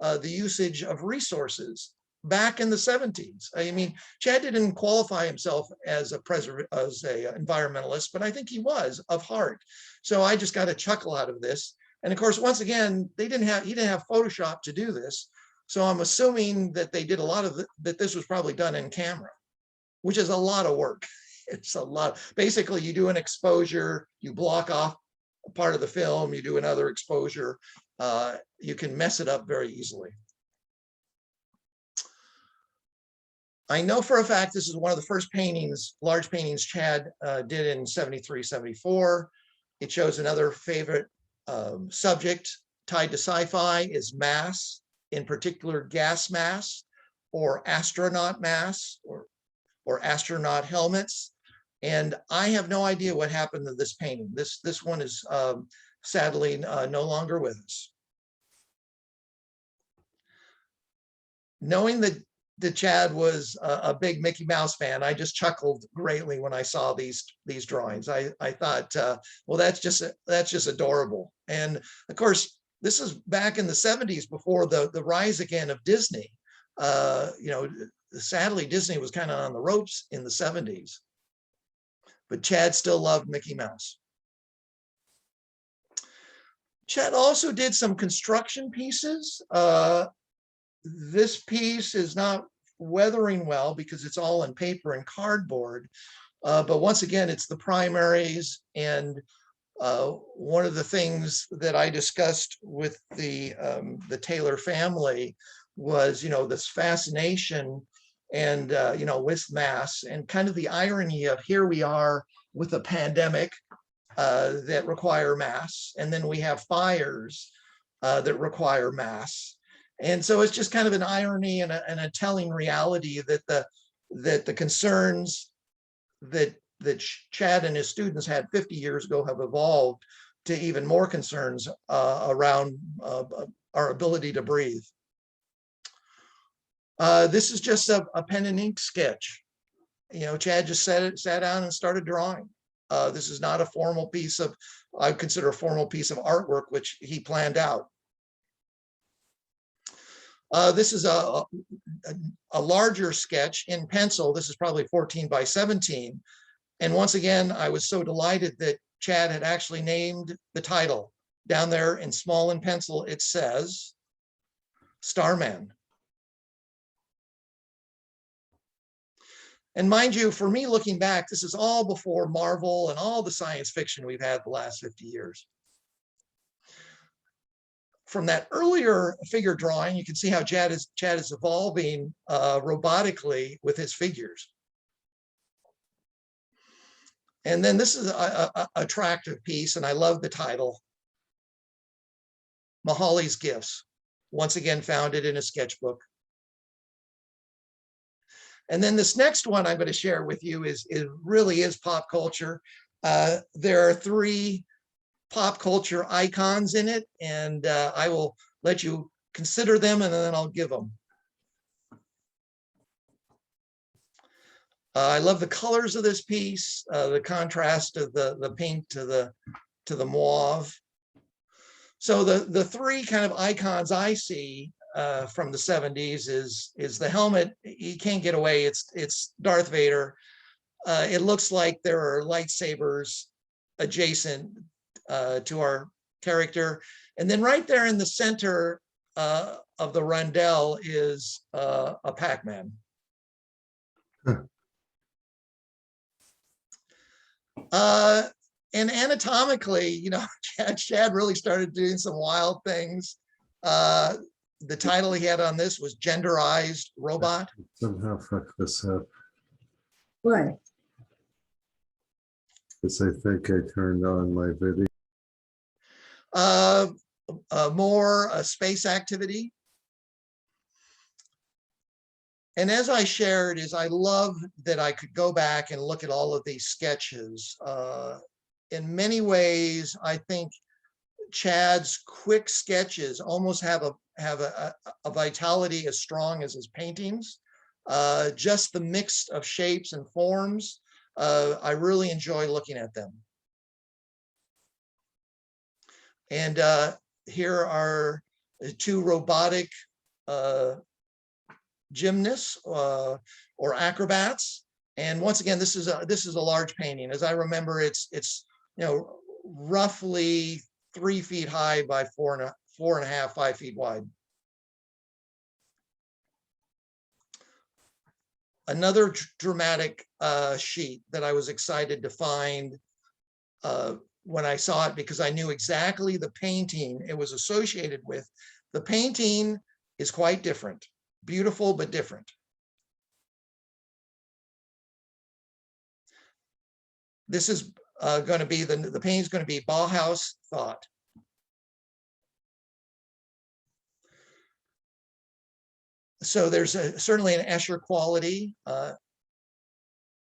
the usage of resources back in the 70s. I mean, Chad didn't qualify himself as a environmentalist, but I think he was of heart. So I just got a chuckle out of this. And of course, once again, he didn't have Photoshop to do this. So I'm assuming that they did a lot of that this was probably done in camera, which is a lot of work. It's a lot. Basically, you do an exposure, you block off a part of the film, you do another exposure. You can mess it up very easily. I know for a fact this is one of the first paintings, large paintings Chad did in 73, 74. It shows another favorite subject tied to sci-fi is mass, in particular gas mass or astronaut mass or astronaut helmets. And I have no idea what happened to this painting. This one is sadly no longer with us. Knowing that Chad was a big Mickey Mouse fan, I just chuckled greatly when I saw these drawings. I thought, well, that's just adorable. And of course, this is back in the 70s before the rise again of Disney. Sadly, Disney was kind of on the ropes in the 70s, but Chad still loved Mickey Mouse. Chad also did some construction pieces. This piece is not weathering well because it's all in paper and cardboard. But once again, it's the primaries. And one of the things that I discussed with the Taylor family was, this fascination and, with mass and kind of the irony of here we are with a pandemic that require mass. And then we have fires that require mass. And so it's just kind of an irony and a telling reality that the concerns that Chad and his students had 50 years ago have evolved to even more concerns around our ability to breathe. This is just a pen and ink sketch. Chad just sat down and started drawing. This is not a formal piece of, I consider a formal piece of artwork, which he planned out. This is a larger sketch in pencil. This is probably 14 by 17. And once again, I was so delighted that Chad had actually named the title. Down there in small in pencil, it says Starman. And mind you, for me looking back, this is all before Marvel and all the science fiction we've had the last 50 years. From that earlier figure drawing, you can see how Chad is evolving robotically with his figures. And then this is a attractive piece, and I love the title, Mahali's Gifts. Once again, found it in a sketchbook. And then this next one I'm going to share with you really is pop culture. There are 3 pop culture icons in it, and I will let you consider them and then I'll give them. I love the colors of this piece, the contrast of the pink to the mauve. So the 3 kind of icons I see from the 70s is the helmet. You can't get away. It's Darth Vader. It looks like there are lightsabers adjacent to our character. And then right there in the center of the rondel is a Pac-Man. And anatomically, you know, Chad really started doing some wild things. The title he had on this was Genderized Robot. Somehow fuck this up. Why? Because I think I turned on my video. More space activity. And as I shared, is I love that I could go back and look at all of these sketches. In many ways, I think Chad's quick sketches almost have a vitality as strong as his paintings. Just the mix of shapes and forms, I really enjoy looking at them. And here are two robotic gymnasts or acrobats. And once again, this is a large painting. As I remember, it's you know, roughly 3 feet high by 4.5, 5 feet wide. Another dramatic sheet that I was excited to find when I saw it, because I knew exactly the painting it was associated with. The painting is quite different, beautiful, but different. This is going to be, the painting is going to be Bauhaus Thought. So there's certainly an Escher quality,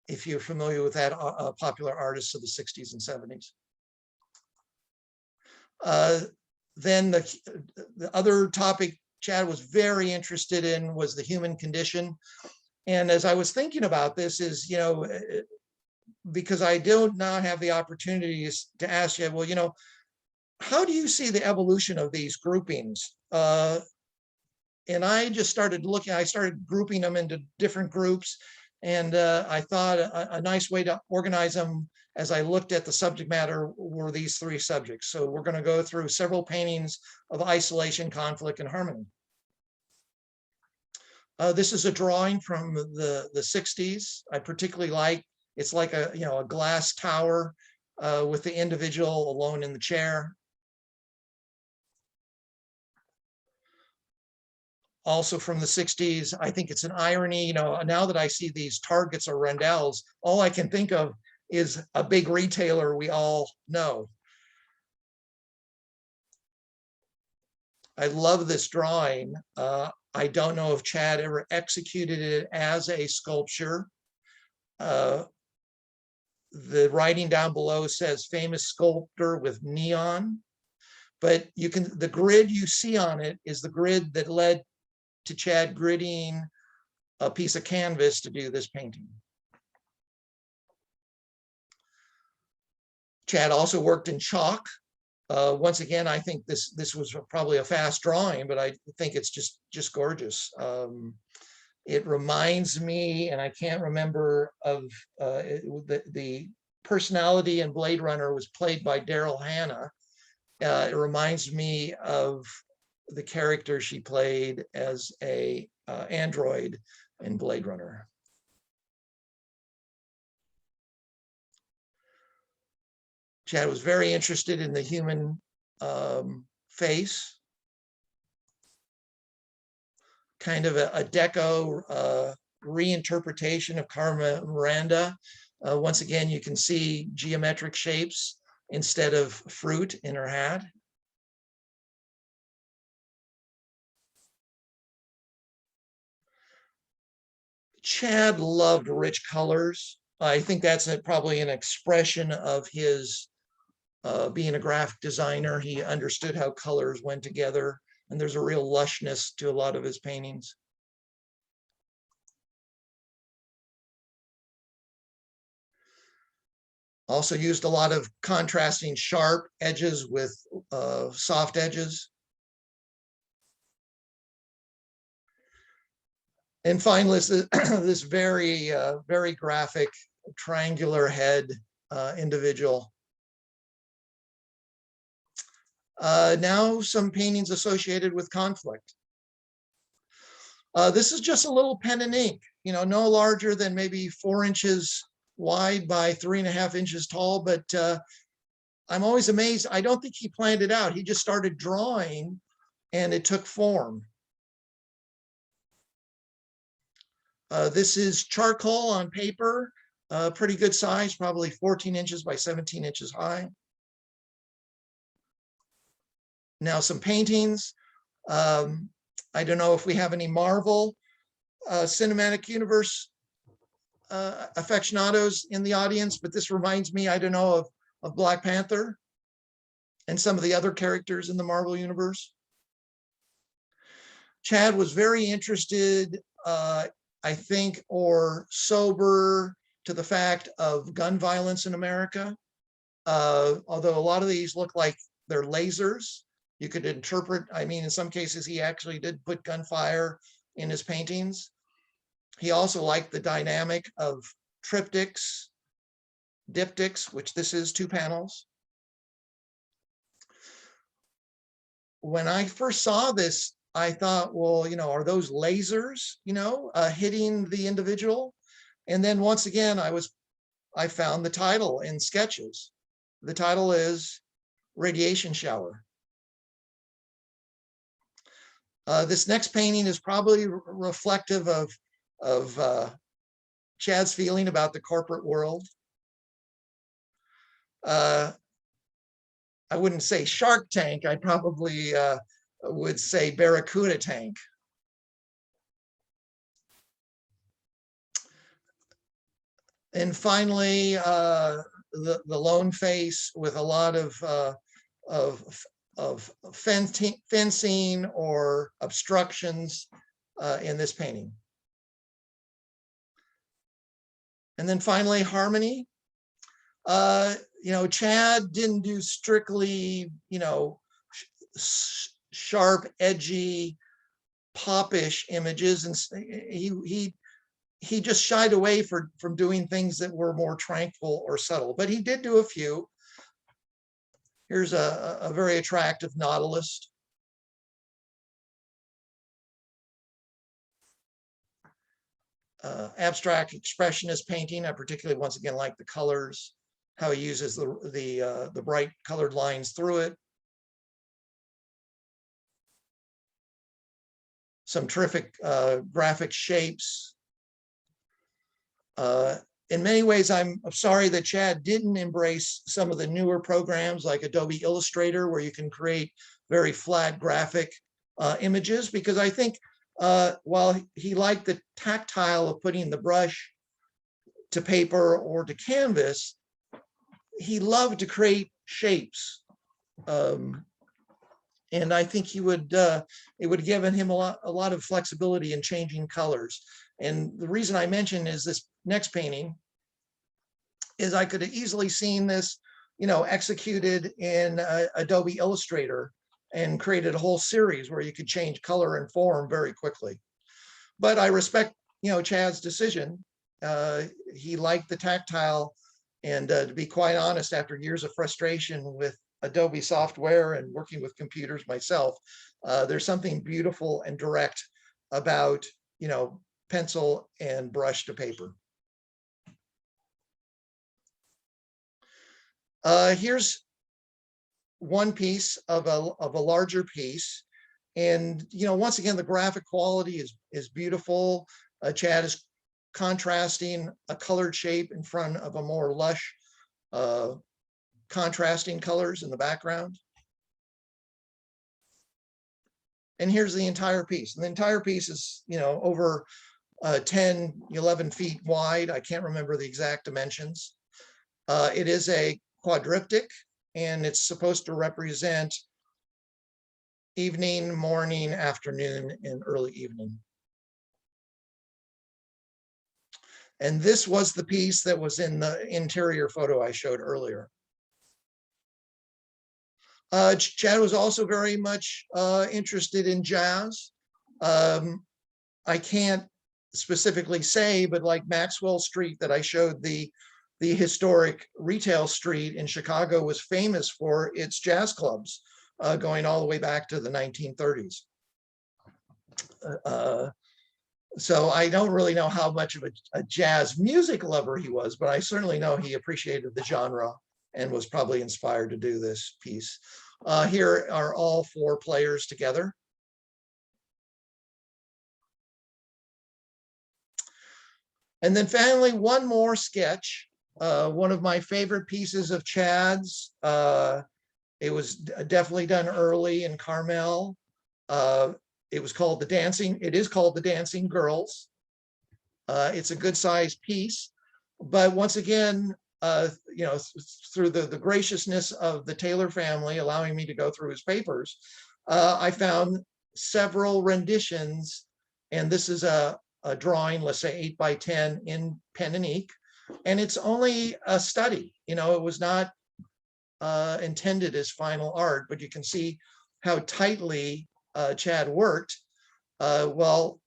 if you're familiar with that popular artist of the 60s and 70s. Then the other topic Chad was very interested in was the human condition. And as I was thinking about this is, you know, because I do not have the opportunities to ask you, well, you know, how do you see the evolution of these groupings? And I just started looking, I started grouping them into different groups. And I thought a nice way to organize them as I looked at the subject matter were these 3 subjects. So we're going to go through several paintings of isolation, conflict, and harmony. This is a drawing from the 60s. I particularly like, it's like a, you know, a glass tower with the individual alone in the chair. Also from the 60s, I think it's an irony, you know, now that I see these targets or rondels, all I can think of is a big retailer we all know. I love this drawing. I don't know if Chad ever executed it as a sculpture. The writing down below says famous sculptor with neon, but you can, the grid you see on it is the grid that led to Chad gridding a piece of canvas to do this painting. Chad also worked in chalk. Once again, I think this was probably a fast drawing, but I think it's just gorgeous. It reminds me, and I can't remember of the personality in Blade Runner was played by Daryl Hannah. It reminds me of the character she played as a android in Blade Runner. Chad was very interested in the human face, kind of a deco reinterpretation of Carmen Miranda. Once again, you can see geometric shapes instead of fruit in her hat. Chad loved rich colors. I think that's probably an expression of his being a graphic designer. He understood how colors went together, and there's a real lushness to a lot of his paintings. Also used a lot of contrasting sharp edges with soft edges. And finally, this very, very graphic triangular head individual. Now some paintings associated with conflict. This is just a little pen and ink, no larger than maybe 4 inches wide by 3.5 inches tall, but I'm always amazed. I don't think he planned it out. He just started drawing and it took form. This is charcoal on paper, pretty good size, probably 14 inches by 17 inches high. Now some paintings. I don't know if we have any Marvel Cinematic Universe aficionados in the audience, but this reminds me, I don't know, of Black Panther and some of the other characters in the Marvel Universe. Chad was very interested, I think, or sober to the fact of gun violence in America. Although a lot of these look like they're lasers, you could interpret, I mean, in some cases, he actually did put gunfire in his paintings. He also liked the dynamic of triptychs, diptychs, which this is 2 panels. When I first saw this, I thought, well, are those lasers, hitting the individual? And then once again, I found the title in Sketches. The title is Radiation Shower. This next painting is probably reflective of Chad's feeling about the corporate world. I wouldn't say Shark Tank. I probably would say Barracuda Tank. And finally, the lone face with a lot of fencing or obstructions in this painting. And then finally, harmony. Chad didn't do strictly, sharp, edgy, popish images, and he just shied away from doing things that were more tranquil or subtle. But he did do a few. Here's a very attractive nautilus. Abstract expressionist painting. I particularly, once again, like the colors, how he uses the bright colored lines through it. Some terrific graphic shapes. In many ways, I'm sorry that Chad didn't embrace some of the newer programs like Adobe Illustrator, where you can create very flat graphic images, because I think while he liked the tactile of putting the brush to paper or to canvas, he loved to create shapes. And I think it would have given him a lot of flexibility in changing colors. And the reason I mention is this next painting is I could have easily seen this, executed in Adobe Illustrator and created a whole series where you could change color and form very quickly. But I respect, Chad's decision. He liked the tactile, and to be quite honest, after years of frustration with Adobe software and working with computers myself, there's something beautiful and direct about, pencil and brush to paper. Here's one piece of a larger piece. And, once again, the graphic quality is beautiful. Chad is contrasting a colored shape in front of a more lush, contrasting colors in the background. And here's the entire piece. And the entire piece is, over 10, 11 feet wide. I can't remember the exact dimensions. It is a quadriptych, and it's supposed to represent evening, morning, afternoon, and early evening. And this was the piece that was in the interior photo I showed earlier. Chad was also very much interested in jazz. I can't specifically say, but like Maxwell Street that I showed, the historic retail street in Chicago was famous for its jazz clubs. going all the way back to the 1930s. So I don't really know how much of a jazz music lover he was, but I certainly know he appreciated the genre and was probably inspired to do this piece. Here are all four players together. And then finally, one more sketch, one of my favorite pieces of Chad's. It was definitely done early in Carmel. It is called The Dancing Girls. It's a good sized piece, but once again, through the graciousness of the Taylor family, allowing me to go through his papers, I found several renditions, and this is a drawing, let's say 8x10 in pen and ink, and it's only a study. It was not intended as final art, but you can see how tightly Chad worked. Well,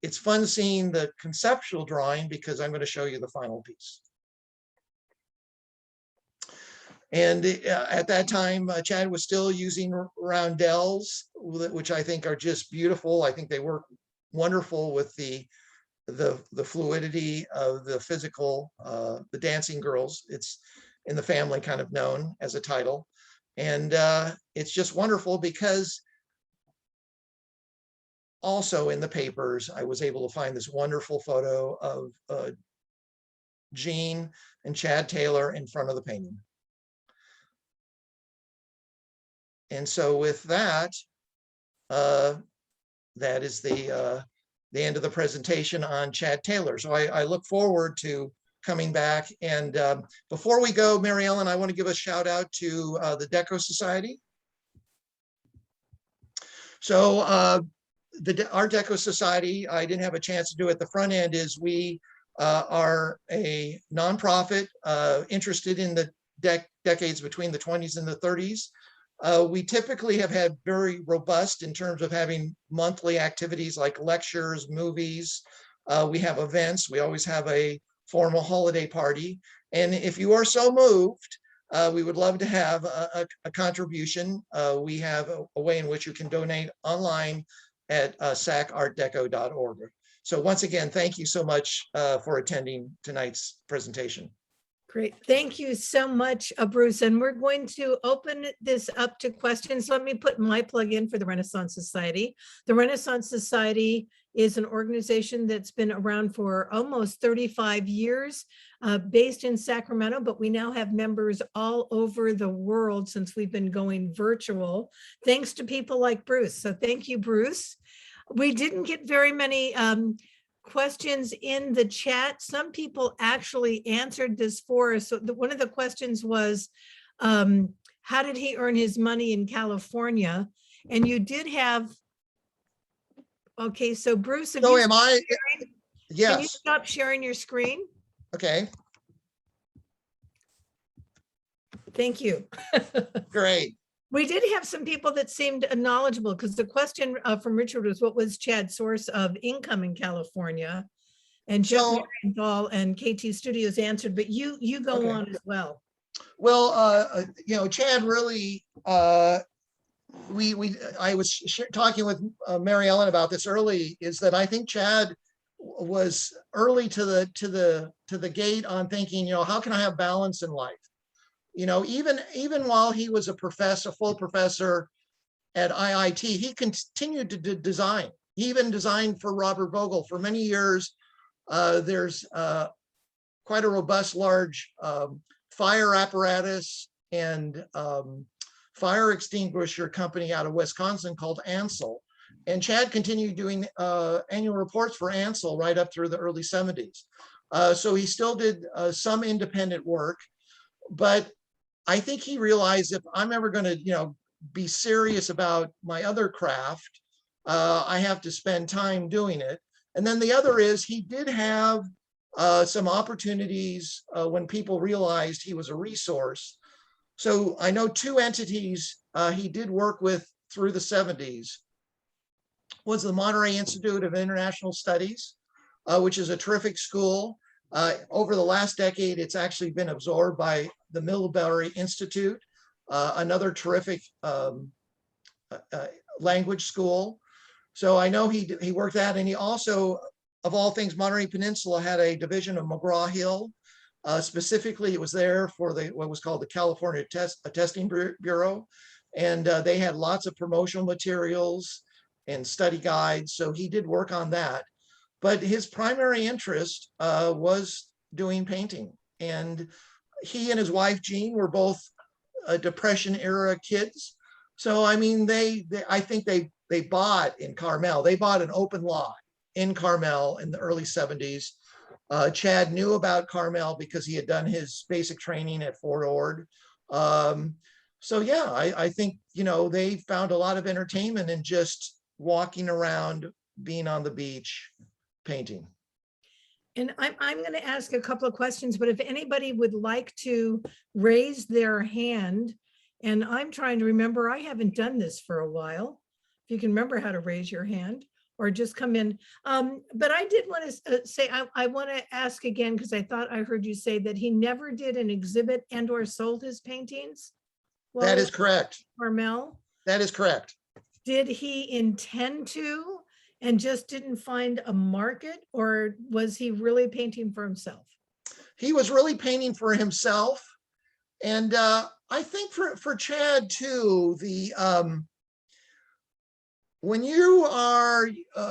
it's fun seeing the conceptual drawing because I'm going to show you the final piece. And at that time, Chad was still using roundels, which I think are just beautiful. I think they work wonderful with the fluidity of the physical, the Dancing Girls. It's in the family kind of known as a title. And it's just wonderful because also in the papers, I was able to find this wonderful photo of Gene and Chad Taylor in front of the painting. And so with that, that is the end of the presentation on Chad Taylor. So I look forward to coming back. And before we go, Mary Ellen, I want to give a shout out to the Deco Society. So the Art Deco Society, I didn't have a chance to do it. The front end is we are a nonprofit interested in the decades between the 20s and the 30s. We typically have had very robust in terms of having monthly activities like lectures, movies. We have events. We always have a formal holiday party. And if you are so moved, we would love to have a contribution. We have a way in which you can donate online at sacartdeco.org. So once again, thank you so much for attending tonight's presentation. Great. Thank you so much, Bruce. And we're going to open this up to questions. Let me put my plug in for the Renaissance Society. The Renaissance Society is an organization that's been around for almost 35 years, based in Sacramento, but we now have members all over the world since we've been going virtual, thanks to people like Bruce. So thank you, Bruce. We didn't get very many questions in the chat. Some people actually answered this for us. So one of the questions was, how did he earn his money in California? And you did have, okay, so Bruce, So am I? Yes. Can you stop sharing your screen? Okay. Thank you. Great. We did have some people that seemed knowledgeable, because the question from Richard was, what was Chad's source of income in California? And Jeff Marienthal and KT Studios answered, but you go on as well. Well, Chad really, I was talking with Mary Ellen about this early, is that I think Chad was early to the gate on thinking, how can I have balance in life? Even while he was a full professor at IIT, he continued to design. He even designed for Robert Vogel for many years. There's quite a robust, large fire apparatus and fire extinguisher company out of Wisconsin called Ansel. And Chad continued doing annual reports for Ansel right up through the early 70s. So he still did some independent work, but I think he realized, if I'm ever going to, be serious about my other craft, I have to spend time doing it. And then the other is, he did have some opportunities when people realized he was a resource. So I know two entities he did work with through the 70s. Was the Monterey Institute of International Studies, which is a terrific school. Over the last decade, it's actually been absorbed by the Middlebury Institute, another terrific language school. So I know he worked that, and he also, of all things, Monterey Peninsula had a division of McGraw-Hill. Specifically, it was there for what was called the California Testing Bureau, and they had lots of promotional materials and study guides. So he did work on that, but his primary interest was doing painting. And he and his wife Jean were both Depression era kids. So I mean, I think they bought in Carmel. They bought an open lot in Carmel in the early 70s. Chad knew about Carmel because he had done his basic training at Fort Ord. So yeah, I think, you know, they found a lot of entertainment in just walking around, being on the beach, painting. And I'm going to ask a couple of questions, but if anybody would like to raise their hand, and I'm trying to remember, I haven't done this for a while. If you can remember how to raise your hand or just come in. But I did want to say, I want to ask again, because I thought I heard you say that he never did an exhibit and or sold his paintings. That is correct. Carmel. That is correct. Did he intend to and just didn't find a market, or was he really painting for himself? He was really painting for himself. And I think for Chad too, when you are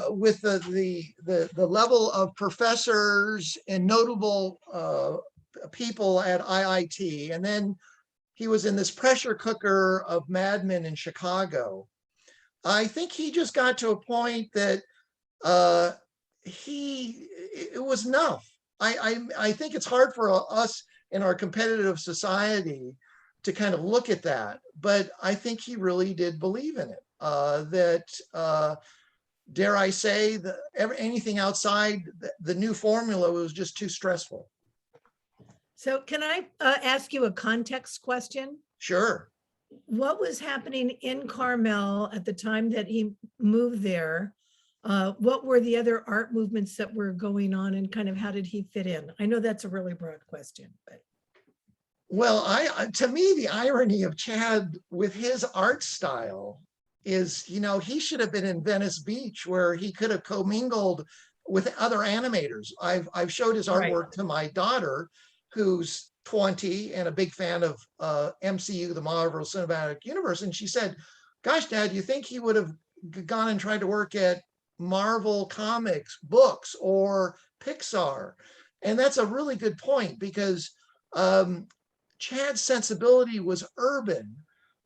with the level of professors and notable people at IIT, and then he was in this pressure cooker of Mad Men in Chicago, I think he just got to a point that it was enough. I think it's hard for us in our competitive society to kind of look at that, but I think he really did believe in it. Dare I say, anything outside the new formula was just too stressful. So can I ask you a context question? Sure. What was happening in Carmel at the time that he moved there? What were the other art movements that were going on, and kind of how did he fit in? I know that's a really broad question, but. Well, to me, the irony of Chad with his art style is, you know, he should have been in Venice Beach, where he could have commingled with other animators. I've showed his artwork to my daughter, who's 20 and a big fan of MCU, the Marvel Cinematic Universe. And she said, gosh, Dad, you think he would have gone and tried to work at Marvel Comics books or Pixar? And that's a really good point, because Chad's sensibility was urban,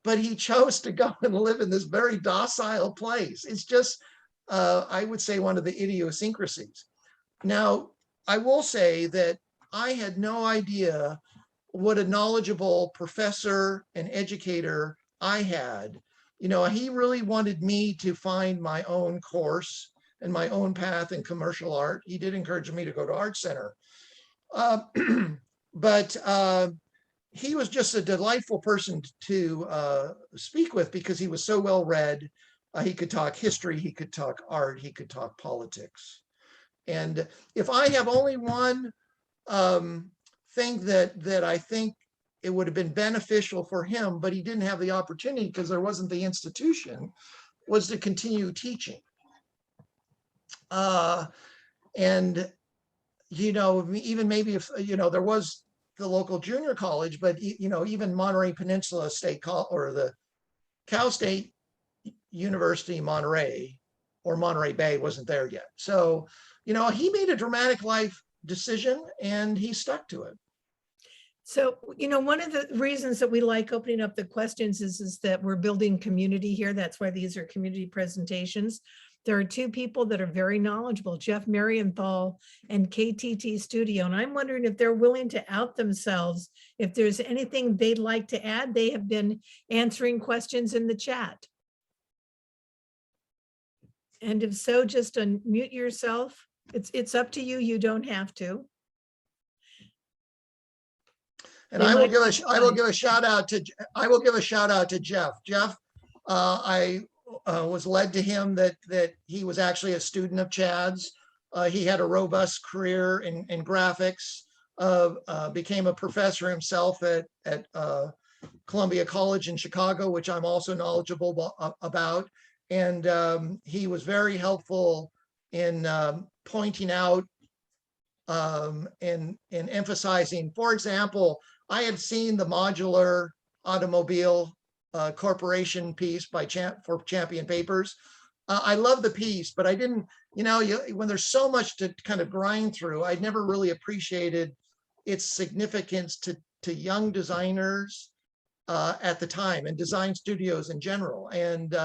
but he chose to go and live in this very docile place. It's just, I would say, one of the idiosyncrasies. Now, I will say that I had no idea what a knowledgeable professor and educator I had. You know, he really wanted me to find my own course and my own path in commercial art. He did encourage me to go to Art Center. But he was just a delightful person to speak with, because he was so well read. He could talk history, he could talk art, he could talk politics. And if I have only one thing that I think it would have been beneficial for him, but he didn't have the opportunity because there wasn't the institution, was to continue teaching. And, you know, even maybe if, you know, there was the local junior college, but, you know, even Monterey Peninsula State College or the Cal State University Monterey or Monterey Bay wasn't there yet. So, you know, he made a dramatic life decision and he stuck to it. So, you know, one of the reasons that we like opening up the questions is that we're building community here. That's why these are community presentations. There are two people that are very knowledgeable, Jeff Marienthal and KTT Studio. And I'm wondering if they're willing to out themselves. If there's anything they'd like to add, they have been answering questions in the chat. And if so, just unmute yourself. It's up to you. You don't have to. And I will give a shout out to Jeff. Jeff, I was led to him that he was actually a student of Chad's. He had a robust career in graphics, became a professor himself at Columbia College in Chicago, which I'm also knowledgeable about. And he was very helpful in pointing out and emphasizing, for example, I had seen the modular automobile corporation piece by Champion Papers. I love the piece, but I didn't, when there's so much to kind of grind through, I'd never really appreciated its significance to young designers at the time and design studios in general. And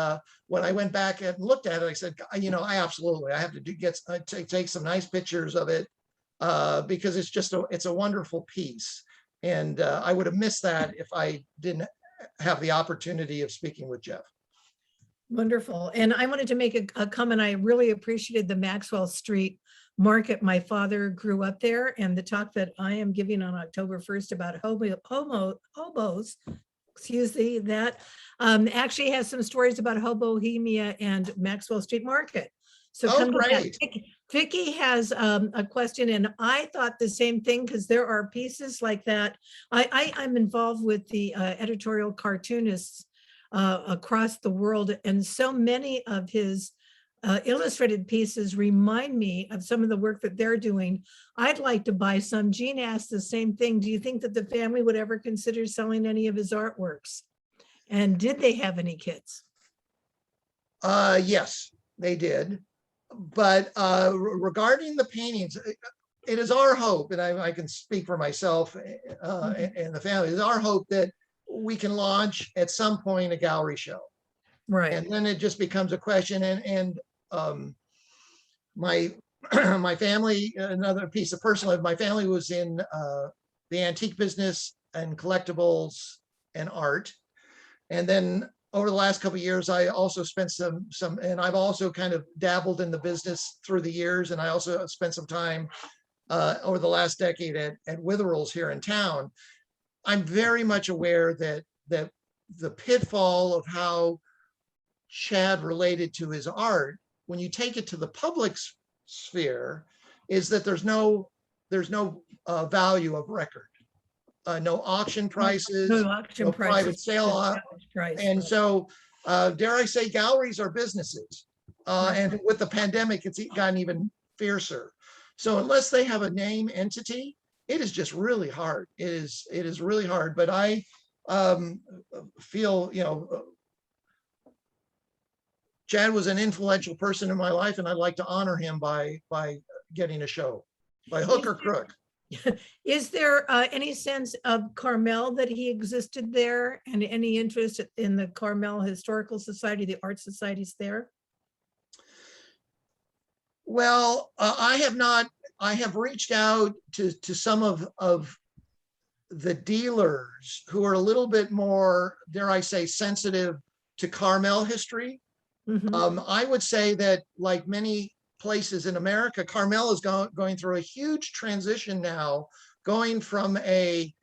when I went back and looked at it, I said, I have to take some nice pictures of it because it's a wonderful piece. And I would have missed that if I didn't have the opportunity of speaking with Jeff. Wonderful. And I wanted to make a comment. I really appreciated the Maxwell Street Market. My father grew up there, and the talk that I am giving on October 1st about hobos, that actually has some stories about Hobohemia and Maxwell Street Market. So Oh, great. Vicky has a question, and I thought the same thing because there are pieces like that. I'm involved with the editorial cartoonists across the world, and so many of his illustrated pieces remind me of some of the work that they're doing. I'd like to buy some. Jean asked the same thing. Do you think that the family would ever consider selling any of his artworks? And did they have any kids? Yes, they did. But regarding the paintings, it is our hope, and I can speak for myself and the family, it is our hope that we can launch at some point a gallery show. Right. And then it just becomes a question. And my my family, another piece of personal life, my family was in the antique business and collectibles and art. And then over the last couple of years, I also spent some, and I've also kind of dabbled in the business through the years. And I also spent some time over the last decade at Witherell's here in town. I'm very much aware that the pitfall of how Chad related to his art, when you take it to the public sphere, is that there's no value of record, no auction prices, no private sale. And so, dare I say, galleries are businesses. And with the pandemic, it's gotten even fiercer. So unless they have a name entity, it is just really hard. It is really hard. But I feel, Chad was an influential person in my life, and I'd like to honor him by getting a show, by hook or crook. Is there any sense of Carmel that he existed there, and any interest in the Carmel Historical Society, the art societies there? Well, I have not. I have reached out to some of the dealers who are a little bit more, dare I say, sensitive to Carmel history. Mm-hmm. I would say that, like many places in America, Carmel is going through a huge transition now, going from a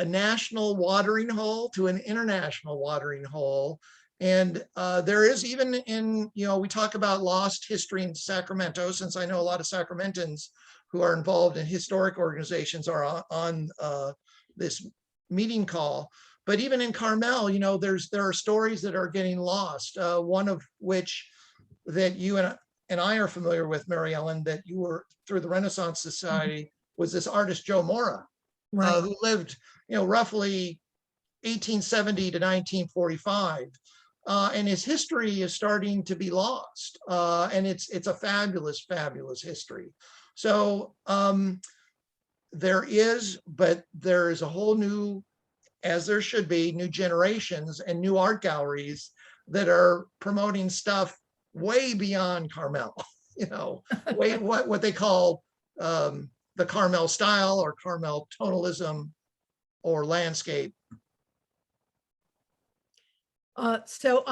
national watering hole to an international watering hole. And there is, even in, we talk about lost history in Sacramento, since I know a lot of Sacramentans who are involved in historic organizations are on this meeting call. But even in Carmel, there are stories that are getting lost. One of which that you and I are familiar with, Mary Ellen, that you were through the Renaissance Society, was this artist Joe Mora, Right. who lived, roughly 1870 to 1945. And his history is starting to be lost. And it's a fabulous, fabulous history. So there is a whole new, as there should be, new generations and new art galleries that are promoting stuff way beyond Carmel, way what they call the Carmel style or Carmel tonalism or landscape. So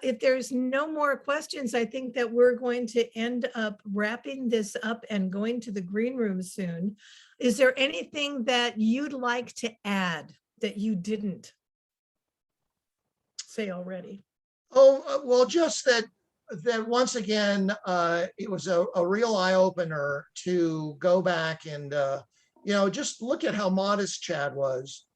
if there's no more questions, I think that we're going to end up wrapping this up and going to the green room soon. Is there anything that you'd like to add that you didn't say already? Oh, well, just that once again, it was a real eye opener to go back and, just look at how modest Chad was.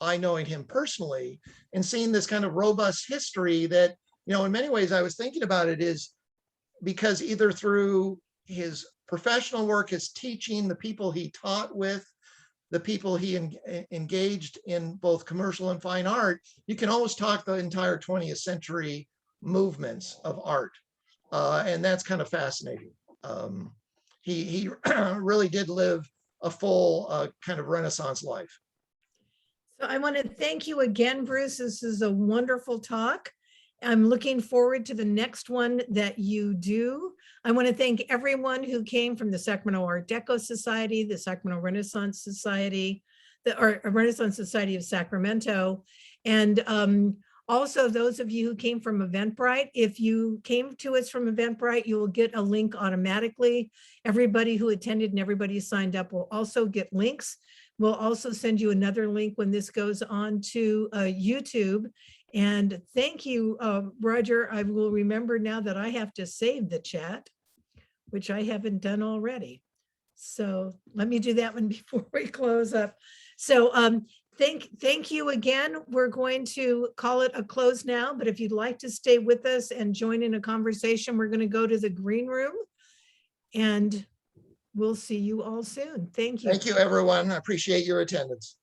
I knowing him personally and seeing this kind of robust history that, in many ways I was thinking about it is because either through his professional work, his teaching, the people he taught with, the people he engaged in both commercial and fine art, you can always talk the entire 20th century movements of art. And that's kind of fascinating. He really did live a full kind of Renaissance life. So I want to thank you again, Bruce. This is a wonderful talk. I'm looking forward to the next one that you do. I want to thank everyone who came from the Sacramento Art Deco Society, the Sacramento Renaissance Society, the Renaissance Society of Sacramento, and also those of you who came from Eventbrite. If you came to us from Eventbrite, you will get a link automatically. Everybody who attended and everybody who signed up will also get links. We'll also send you another link when this goes on to YouTube. And thank you, Roger. I will remember now that I have to save the chat, which I haven't done already. So let me do that one before we close up. So thank you again. We're going to call it a close now, but if you'd like to stay with us and join in a conversation, we're going to go to the green room and we'll see you all soon. Thank you. Thank you, everyone. I appreciate your attendance.